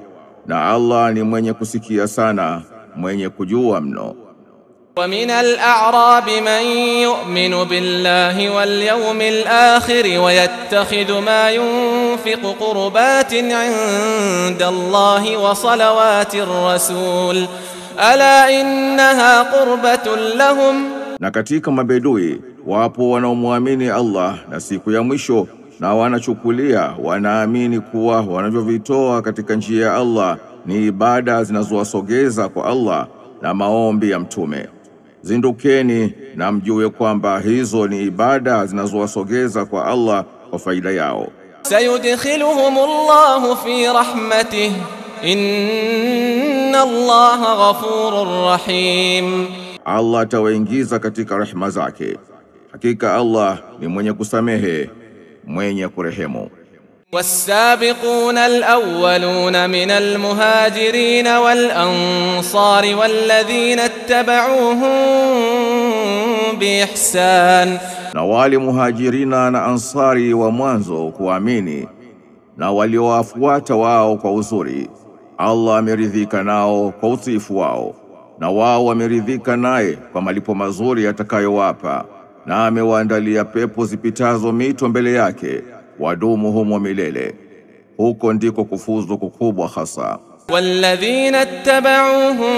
na Allah ni mwenye kusikia sana, mwenye kujua mno. ومن الأعراب من يؤمن بالله واليوم الآخر ويتخذ ما ينفق قربات عند الله وصلوات الرسول ألا إنها قربة لهم. Na katika mabedui wapo wanaomwamini Allah na siku ya mwisho, na wanaamini kuwa wanavyovitoa katika njia ya Allah ni ibada zinazowasogeza kwa Allah na maombi ya mtume. Zindukeni na mjue kwamba hizo ni ibada zinazowasogeza kwa Allah kwa faida yao. سيدخلهم الله في رحمته إن الله غفور رحيم. Allah atawaingiza katika rehema zake, hakika Allah ni mwenye kusamehe, mwenye kurehemu. والسابقون الأولون من المهاجرين والأنصار والذين اتبعوهم بإحسان. Na wale muhajirina na ansari wa mwanzo kuamini na waliowafuata wao kwa uzuri, Allah ameridhika nao kwa utiifu wao, na wao wameridhika naye kwa malipo mazuri atakayowapa, na amewaandalia pepo zipitazo mito mbele yake, wadumu humo milele. Huko ndiko kufuzu kukubwa hasa. والذين اتبعوهم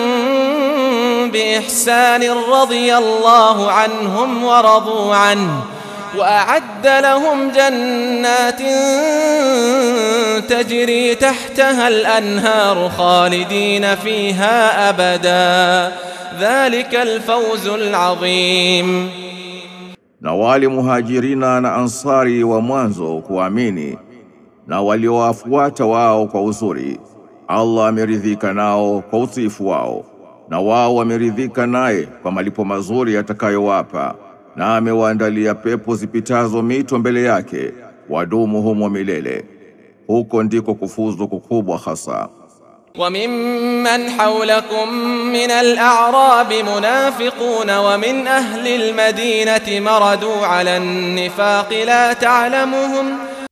بإحسان رضي الله عنهم ورضوا عنه وأعد لهم جنات تجري تحتها الأنهار خالدين فيها أبدا ذلك الفوز العظيم. Na wale muhajirina na ansari wa mwanzo kuamini na waliowafuata wao kwa uzuri, Allah ameridhika nao kwa utiifu wao, na wao wameridhika naye kwa malipo mazuri atakayowapa, na amewaandalia pepo zipitazo mito mbele yake, wadumu humo milele. Huko ndiko kufuzu kukubwa hasa. وممن حولكم من الأعراب منافقون ومن أهل المدينة مردوا على النفاق لا تعلمهم.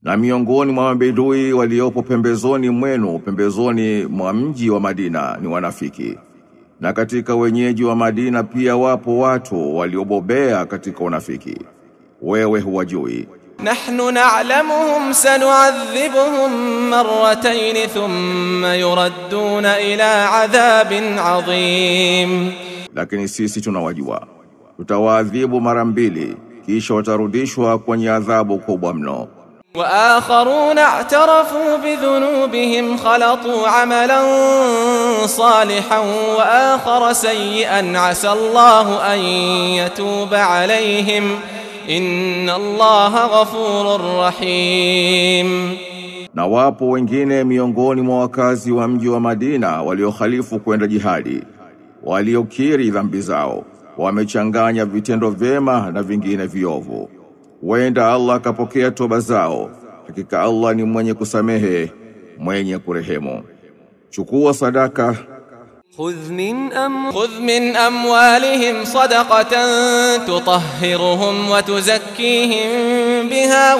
Na miongoni mwa mabedui waliopo pembezoni mwenu, pembezoni mwa mji wa Madina, ni wanafiki. Na katika wenyeji wa Madina pia wapo watu waliobobea katika unafiki, wewe huwajui. Nahnu na'lamuhum sanu'adhibuhum marratayn thumma yuradduna ila 'adhabin 'adhim. Lakini sisi tunawajua, tutawaadhibu mara 2 kisha watarudishwa kwenye adhabu kubwa mno. وآخرون اعترفوا بذنوبهم خلطوا عملا صالحا وآخر سيئا عسى الله أن يتوب عليهم إن الله غفور رحيم. Na wapo wengine miongoni mwa wakazi wa mji wa Madina waliokhalifu kwenda jihadi, waliokiri dhambi zao, wamechanganya vitendo vyema na vingine viovu. Wenda Allah akapokea toba zao, hakika Allah ni mwenye kusamehe, mwenye kurehemu. Chukua sadaka, خذ من أموالهم صدقة تطهرهم وتزكيهم بها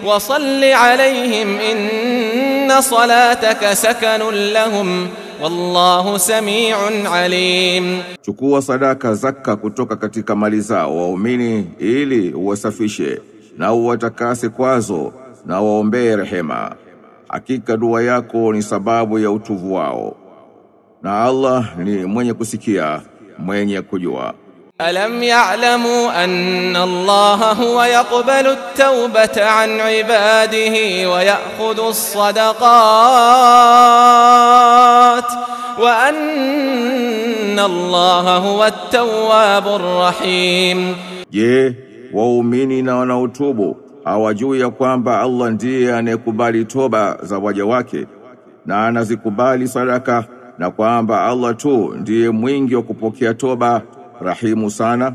وصل عليهم إن صلاتك سكن لهم والله سميع عليم. Chukua sadaka zaka kutoka katika mali zao waumini ili uwasafishe na uwatakase kwazo na waombee rehema. Hakika dua yako ni sababu ya utuvu wao, na Allah ni mwenye kusikia, mwenye kujua. ألم يعلموا أن الله هو يقبل التوبة عن عباده ويأخذ الصدقات وأن الله هو التواب الرحيم. Je, waumini na wanaotubu hawajui ya kwamba Allah ndiye anayekubali toba za waja wake na anazikubali sadaka, na kwamba Allah tu ndiye mwingi wa kupokea toba, rahimu sana.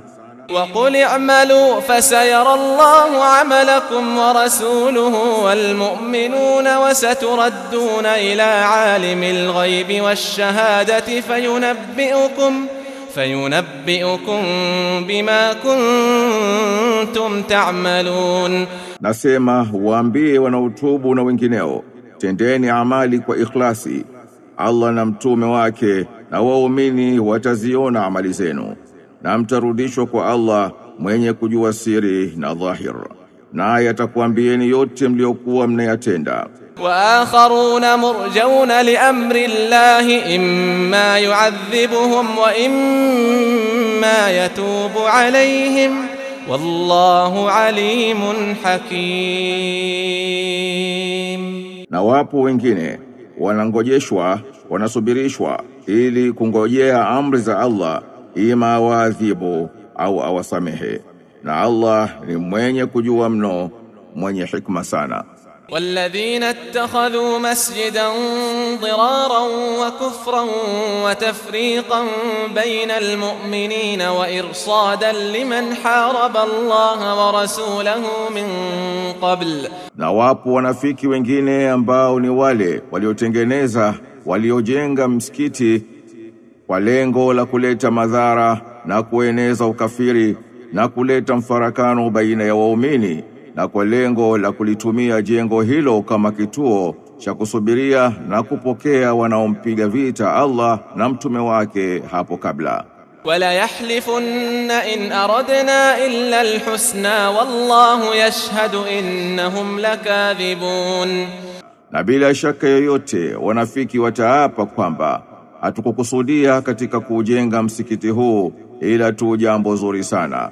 وقل اعملوا فسيرى الله عملكم ورسوله والمؤمنون وستردون إلى عالم الغيب والشهادة فينبئكم بما كنتم تعملون. Nasema waambie wanaotubu na wengineo, tendeni amali kwa ikhlasi, Allah na mtume wake na waumini wataziona amali zenu, na mtarudishwa kwa Allah mwenye kujua siri na dhahir, naye atakuambieni yote mliokuwa mnayatenda. وآخرون مرجون لأمر الله إما يعذبهم وإما يتوب عليهم والله عليم حكيم. Na wapo wengine wanangojeshwa, wanasubirishwa ili kungojea amri za Allah, ima awaadhibu au awasamehe, na Allah ni mwenye kujua mno, mwenye hikma sana. والذين اتخذوا مسجدا ضرارا وكفرا وتفريقا بين المؤمنين وإرصادا لمن حارب الله ورسوله من قبل. Na wapo wanafiki wengine ambao ni wale waliojenga msikiti kwa lengo la kuleta madhara na kueneza ukafiri na kuleta mfarakano baina ya waumini, na kwa lengo la kulitumia jengo hilo kama kituo cha kusubiria na kupokea wanaompiga vita Allah na mtume wake hapo kabla. ولا يحلفن إن أردنا إلا الحسنى والله يشهد إنهم لكاذبون. Na bila shaka yoyote wanafiki wataapa kwamba hatukukusudia katika kujenga msikiti huu ila tu jambo zuri sana,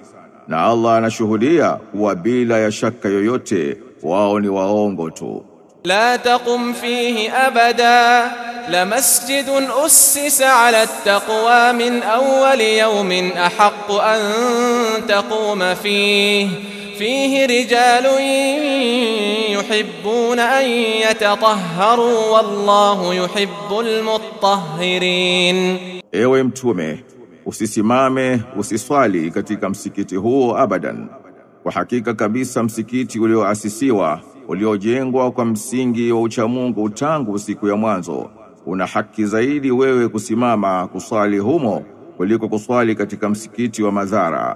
na Allah anashuhudia kuwa bila ya shaka yoyote wao ni waongo tu. لا تقم فيه أبدا لمسجد أسس على التقوى من أول يوم أحق أن تقوم فيه رجال يحبون أن يتطهروا والله يحب المطهرين. Ewe mtume, usisimame usiswali katika msikiti huo abadan. Kwa hakika kabisa msikiti ulioasisiwa, uliojengwa kwa msingi wa uchamungu tangu siku ya mwanzo, una haki zaidi wewe kusimama kuswali humo kuliko kuswali katika msikiti wa madhara.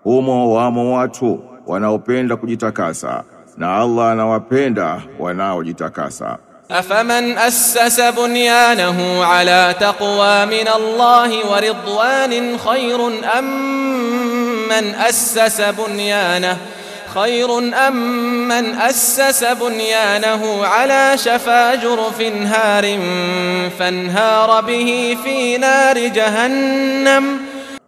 Humo wamo watu wanaopenda kujitakasa, na Allah anawapenda wanaojitakasa. أفمن أسس بنيانه على تقوى من الله ورضوان خير أم من أسس بنيانه على شفا جرف هار فانهار به في نار جهنم.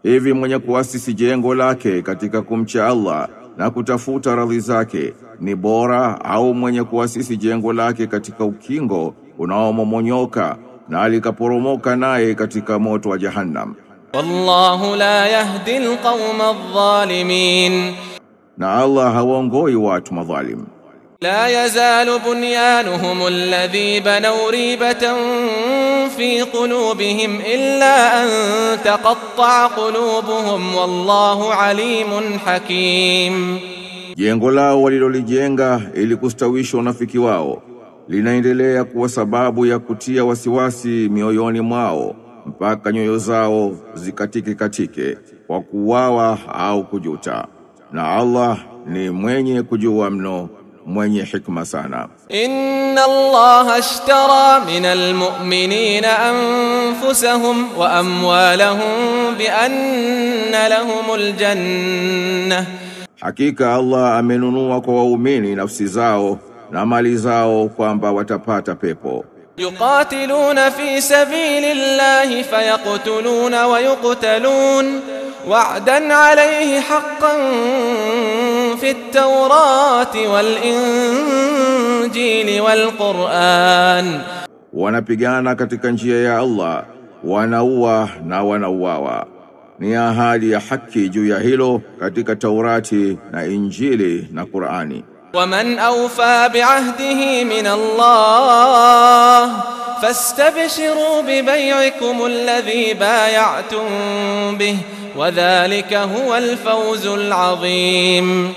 Hivi mwenye kuasisi jengo lake katika kumcha Allah na kutafuta radhi zake ni bora au mwenye kuasisi jengo lake katika ukingo unaomomonyoka na alikaporomoka naye katika moto wa Jahannam? Wallahu la yahdi alqawma adh-dhalimin. Na Allah hawaongoi watu madhalim. لا يزال بنيانهم الذي بنوا ريبة في قلوبهم إلا أن تقطع قلوبهم والله عليم حكيم. Jengo lao walilolijenga ili kustawisha unafiki wao linaendelea kuwa sababu ya kutia wasiwasi mioyoni mwao mpaka nyoyo zao zikatike kwa kuwawa au kujuta, na Allah ni mwenye kujua mno, mwenye hikma sana. Inna Allah ashtara minal mu'minina anfusahum wa amwalahum bi anna lahumul jannah. Hakika Allah amenunua kwa waumini nafsi zao na mali zao kwamba watapata pepo. Yuqatiluna fi sabilillahi fayaqtuluna wa yuqtalun wa'dan alayhi haqqan في التوراة والإنجيل والقرآن. Wanapigana katika njia ya Allah, wanaua na wanauawa. Ni ahadi ya haki juu ya hilo katika Taurati na Injili na Qur'ani. ومن أوفى بعهده من الله فاستبشروا ببيعكم الذي بايعتم به وذلك هو الفوز العظيم.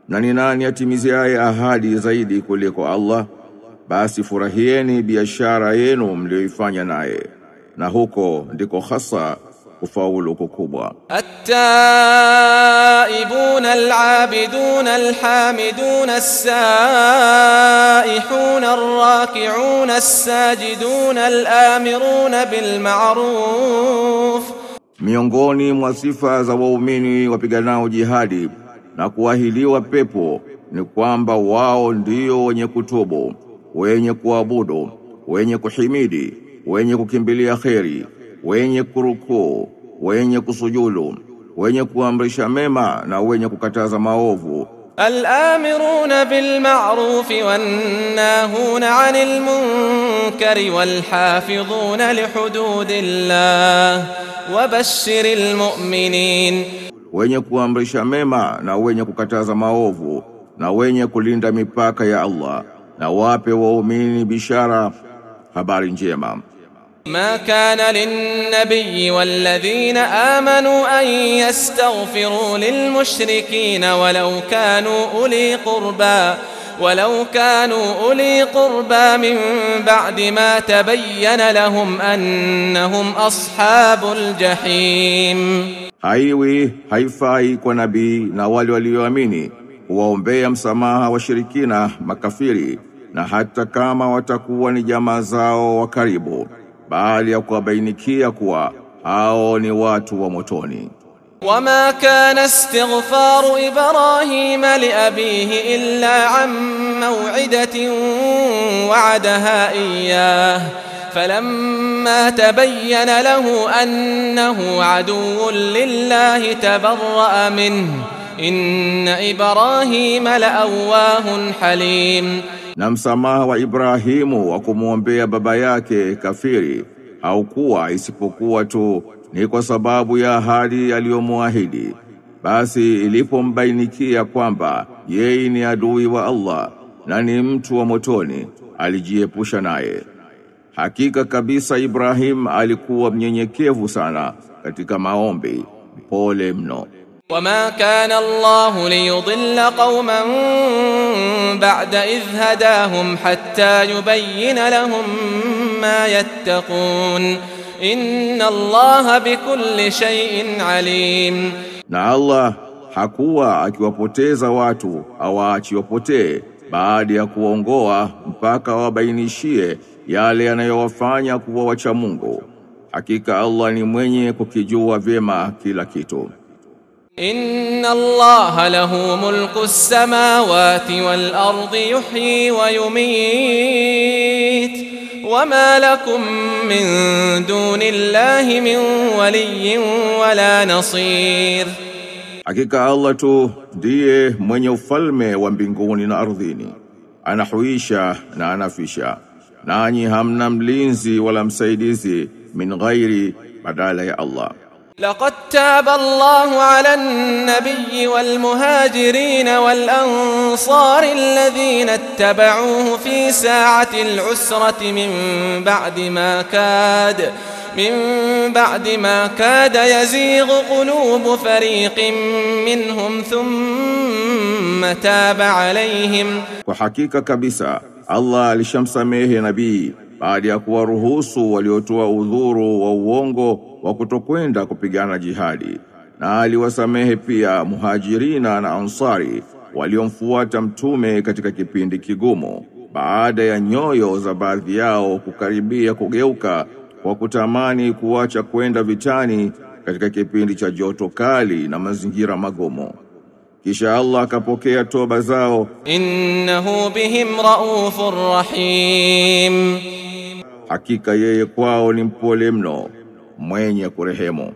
Na ni nani atimiziaye ahadi zaidi kuliko Allah? Basi furahieni biashara yenu mlioifanya naye, na huko ndiko hasa kufaulu kukubwa. التائبون العابدون الحامدون السائحون الراكعون الساجدون الآمرون بالمعروف. Miongoni mwa sifa za waumini wapiganao jihadi na kuahiliwa pepo ni kwamba wao ndio wenye kutubu, wenye kuabudu, wenye kuhimidi, wenye kukimbilia kheri, wenye kurukuu, wenye kusujudu, wenye kuamrisha mema na wenye kukataza maovu. الآمرون بالمعروف والناهون عن المنكر والحافظون لحدود الله وبشر المؤمنين. Wenye kuamrisha mema na wenye kukataza maovu na wenye kulinda mipaka ya Allah, na wape waumini bishara, habari njema. ما كان للنبي والذين آمنوا أن يستغفروا للمشركين ولو كانوا أولي قربى من بعد ما تبين لهم أنهم أصحاب الجحيم. Haifai kwa nabii na wale walioamini kuwaombea msamaha washirikina makafiri, na hata kama watakuwa ni jamaa zao wa karibu, bali ya kuwabainikia kuwa hao ni watu wa motoni. وما كان استغفار إبراهيم لأبيه إلا عن موعدة وعدها إياه فلما تبين له أنه عدو لله تبرأ منه إن إبراهيم لأواه حليم. Na msamaha wa Ibrahimu wa kumwombea baba yake kafiri haukuwa isipokuwa tu ni kwa sababu ya ahadi aliyomuahidi. Basi ilipombainikia kwamba yeye ni adui wa Allah na ni mtu wa motoni, alijiepusha naye. Hakika kabisa Ibrahim alikuwa mnyenyekevu sana katika maombi, pole mno. وما كان الله ليضل قوما بعد إذ هداهم حتى يبين لهم ما يتقون إن الله بكل شيء عليم. Na Allah hakuwa akiwapoteza watu au aachiwapotee baada ya kuongoa mpaka wabainishie yale yanayowafanya kuwa wacha Mungu. Hakika Allah ni mwenye kukijua vyema kila kitu. Inna Allah lahu mulku as-samawati wal ardi yuhyi wa yumit wama lakum min dunillahi min waliyyin wala nasir. Hakika Allah tu ndiye mwenye ufalme wa mbinguni na ardhini, anahuisha na anafisha, nanyi hamna mlinzi wala msaidizi min ghairi badala ya Allah. لقد تاب الله على النبي والمهاجرين والأنصار الذين اتبعوه في ساعة العسرة من بعد ما كاد يزيغ قلوب فريق منهم ثم تاب عليهم. وحقيقة kabisa Allah alishamsamehe nabii baada ya kuwaruhusu waliotoa udhuru wa uongo wa kutokwenda kupigana jihadi, na aliwasamehe pia muhajirina na ansari waliomfuata mtume katika kipindi kigumu, baada ya nyoyo za baadhi yao kukaribia kugeuka kwa kutamani kuacha kwenda vitani katika kipindi cha joto kali na mazingira magumu. Kisha Allah akapokea toba zao. Innahu bihim raufur rahim. Hakika yeye kwao ni mpole mno, mwenye kurehemu.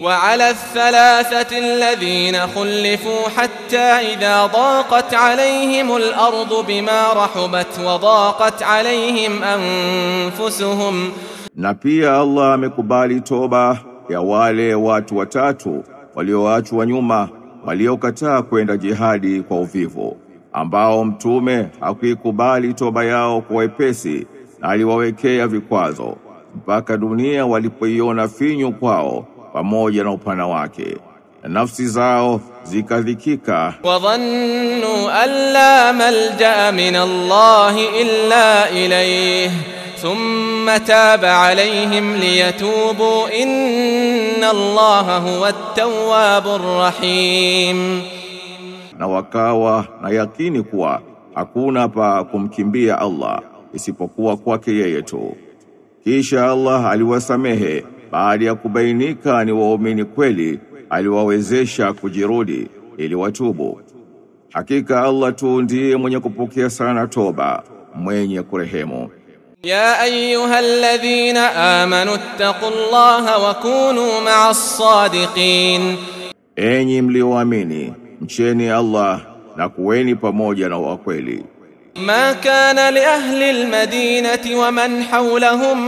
وعلى الثلاثة الذين خلفوا حتى إذا ضاقت عليهم الأرض بما رحبت وضاقت عليهم أنفسهم. Na pia Allah amekubali toba ya wale watu watatu walioachwa nyuma, waliokataa kwenda jihadi kwa uvivu, ambao mtume hakuikubali toba yao kwa wepesi na aliwawekea vikwazo mpaka dunia walipoiona finyu kwao pamoja na upana wake, na nafsi zao zikadhikika. Wa dhannu an la malja min Allah illa ilayhi thumma taba alayhim liyatubu inna Allah huwa at-tawwabur rahim. Na wakawa na yakini kuwa hakuna pa kumkimbia Allah isipokuwa kwake yeye tu. Kisha Allah aliwasamehe baada ya kubainika ni waumini kweli, aliwawezesha kujirudi ili watubu. Hakika Allah tu ndiye mwenye kupokea sana toba, mwenye kurehemu. Ya ayyuhalladhina amanu ittaqullaha wa kunu ma'as sadiqin. Enyi mlioamini, mcheni Allah na kuweni pamoja na wakweli. ما كان لأهل المدينة ومن حولهم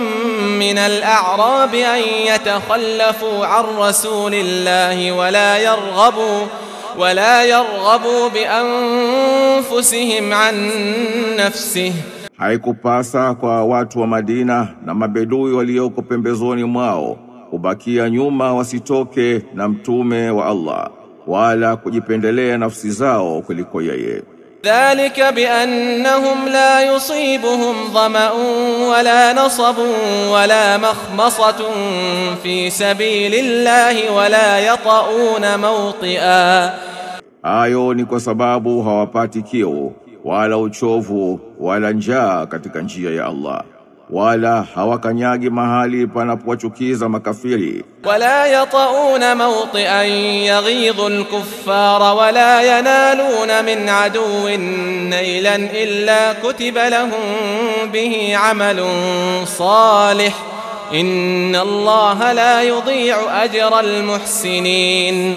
من الأعراب أن يتخلفوا عن رسول الله ولا يرغبوا بأنفسهم عن نفسه. Haikupasa kwa watu wa Madina na mabedui walioko pembezoni mwao kubakia nyuma wasitoke na mtume wa Allah, wala kujipendelea nafsi zao kuliko yeye. ذلك بأنهم لا يصيبهم ظمأ ولا نصب ولا مخمصة في سبيل الله ولا يطؤون موطئا. Hayo ni kwa sababu hawapati kiu wala uchovu wala njaa katika njia ya Allah, wala hawakanyagi mahali panapowachukiza makafiri. ولا يطؤون موطئا يغيظ الكفار ولا ينالون من عدو نيلا إلا كتب لهم به عمل صالح إن الله لا يضيع أجر المحسنين.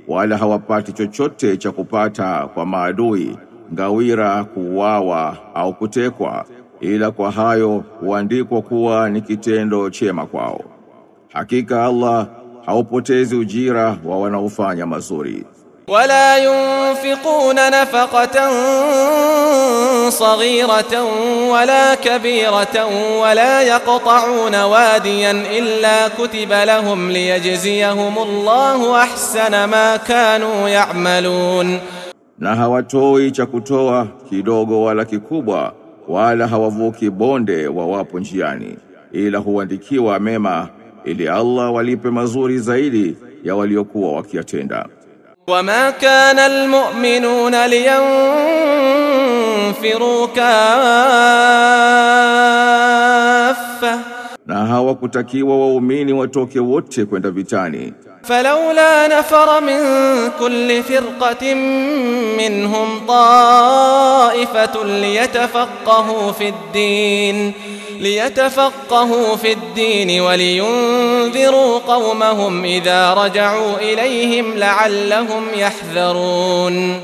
Wala hawapati chochote cha kupata kwa maadui, ngawira, kuuawa au kutekwa, ila kwa hayo huandikwa kuwa ni kitendo chema kwao. Hakika Allah haupotezi ujira wa wanaofanya mazuri. ولا ينفقون نفقة صغيرة ولا كبيرة ولا يقطعون واديا إلا كتب لهم ليجزيهم الله أحسن ما كانوا يعملون. Na hawatoi cha kutoa kidogo wala kikubwa, wala hawavuki bonde wawapo njiani, ila huandikiwa mema ili Allah walipe mazuri zaidi ya waliokuwa wakiyatenda. وما كان المؤمنون لينفروا لينفروا كافة na hawakutakiwa waumini watoke wote kwenda vitani. فلولا نفر من كل فرقة منهم طائفة ليتفقهوا في الدين ولينذروا قومهم إذا رجعوا إليهم لعلهم يحذرون.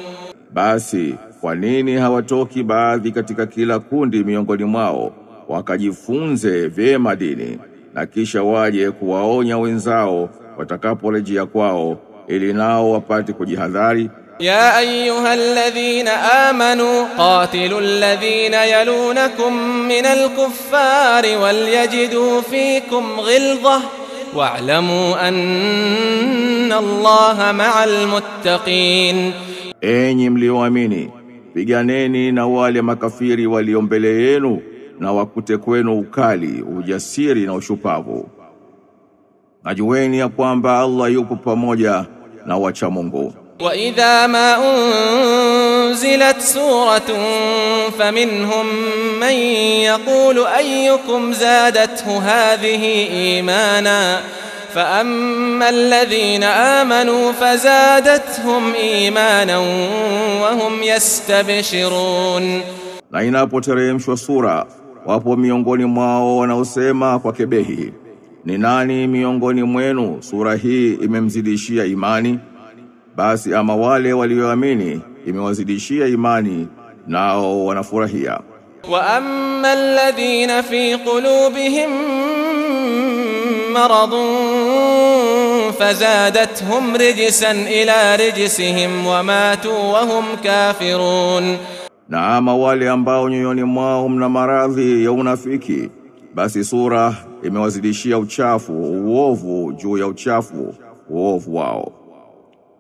Basi kwa nini hawatoki baadhi katika kila kundi miongoni mwao wakajifunze vyema dini na kisha waje kuwaonya wenzao watakaporejea kwao ili nao wapate kujihadhari? يا أيها الذين آمنوا قاتلوا الذين يلونكم من الكفار وليجدوا فيكم غلظة واعلموا أن الله مع المتقين. Enyi mlioamini, piganeni na wale makafiri walio mbele yenu na wakute kwenu ukali, ujasiri na ushupavu. Najueni ya kwamba Allah yupo pamoja na wacha Mungu. وإذا ما أنزلت سورة فمنهم من يقول أيكم زادته هذه إيمانا فأما الذين آمنوا فزادتهم إيمانا وهم يستبشرون. Na inapoteremshwa sura, wapo miongoni mwao wanaosema kwa kebehi, ni nani miongoni mwenu sura hii imemzidishia imani? Basi ama wale walioamini imewazidishia imani, nao wanafurahia. Wa amma alladhina fi qulubihim maradun fazadathum rijsan ila rijsihim wa matu wa hum kafirun. Na ama wale ambao nyoyoni mwao mna maradhi ya unafiki, basi sura imewazidishia uchafu uovu juu ya uchafu uovu wao,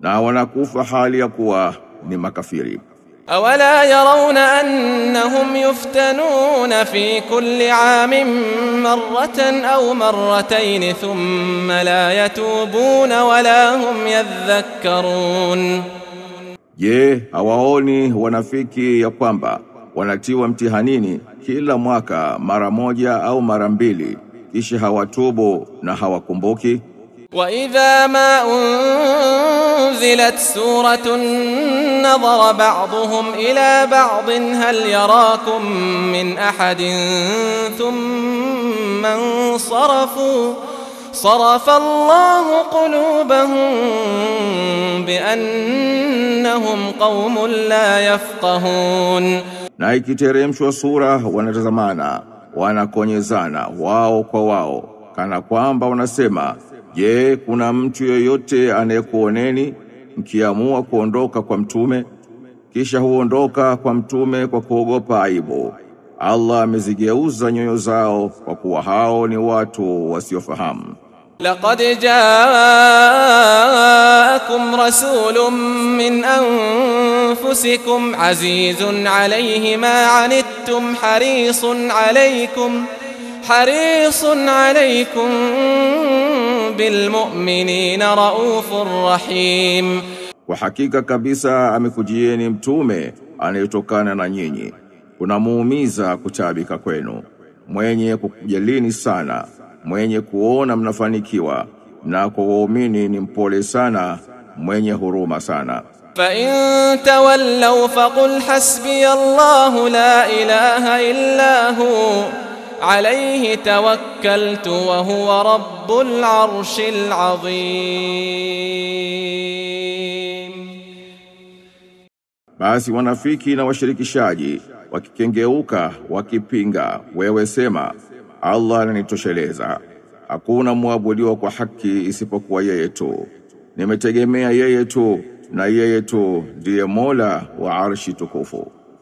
na wanakufa hali ya kuwa ni makafiri. Awala yarawna annahum yuftanuna fi kulli aamin marratan aw marratayn thumma la yatubuna wala hum yadhakkarun. Je, hawaoni wanafiki ya kwamba wanatiwa mtihanini kila mwaka mara moja au mara mbili, kisha hawatubu na hawakumbuki? وإذا ما أنزلت سورة نظر بعضهم إلى بعض هل يراكم من أحد ثم انصرفوا صرف الله قلوبهم بأنهم قوم لا يفقهون. Na ikiteremshwa sura wanatazamana, wanakonyezana wao kwa wao, kana kwamba wanasema, je, kuna mtu yoyote anayekuoneni mkiamua kuondoka kwa mtume? Kisha huondoka kwa mtume kwa kuogopa aibu. Allah amezigeuza nyoyo zao kwa kuwa hao ni watu wasiofahamu. لقد جاءكم رسول من أنفسكم عزيز عليه ما عنتم حريص عليكم بالمؤمنين رؤوف رحيم. Kwa hakika kabisa amekujieni mtume anayetokana na nyinyi, kunamuumiza kutabika kwenu, mwenye kukujalini sana, mwenye kuona mnafanikiwa, na kwa waumini ni mpole sana, mwenye huruma sana. فإن تولوا فقل حسبي الله لا إله إلا هو عليه توكلت وهو رب العرش العظيم. Basi wanafiki na washirikishaji wakikengeuka wakipinga, wewe sema, Allah ananitosheleza, hakuna muabudiwa kwa haki isipokuwa yeye tu, nimetegemea yeye tu, na yeye tu ndiye Mola wa Arshi tukufu.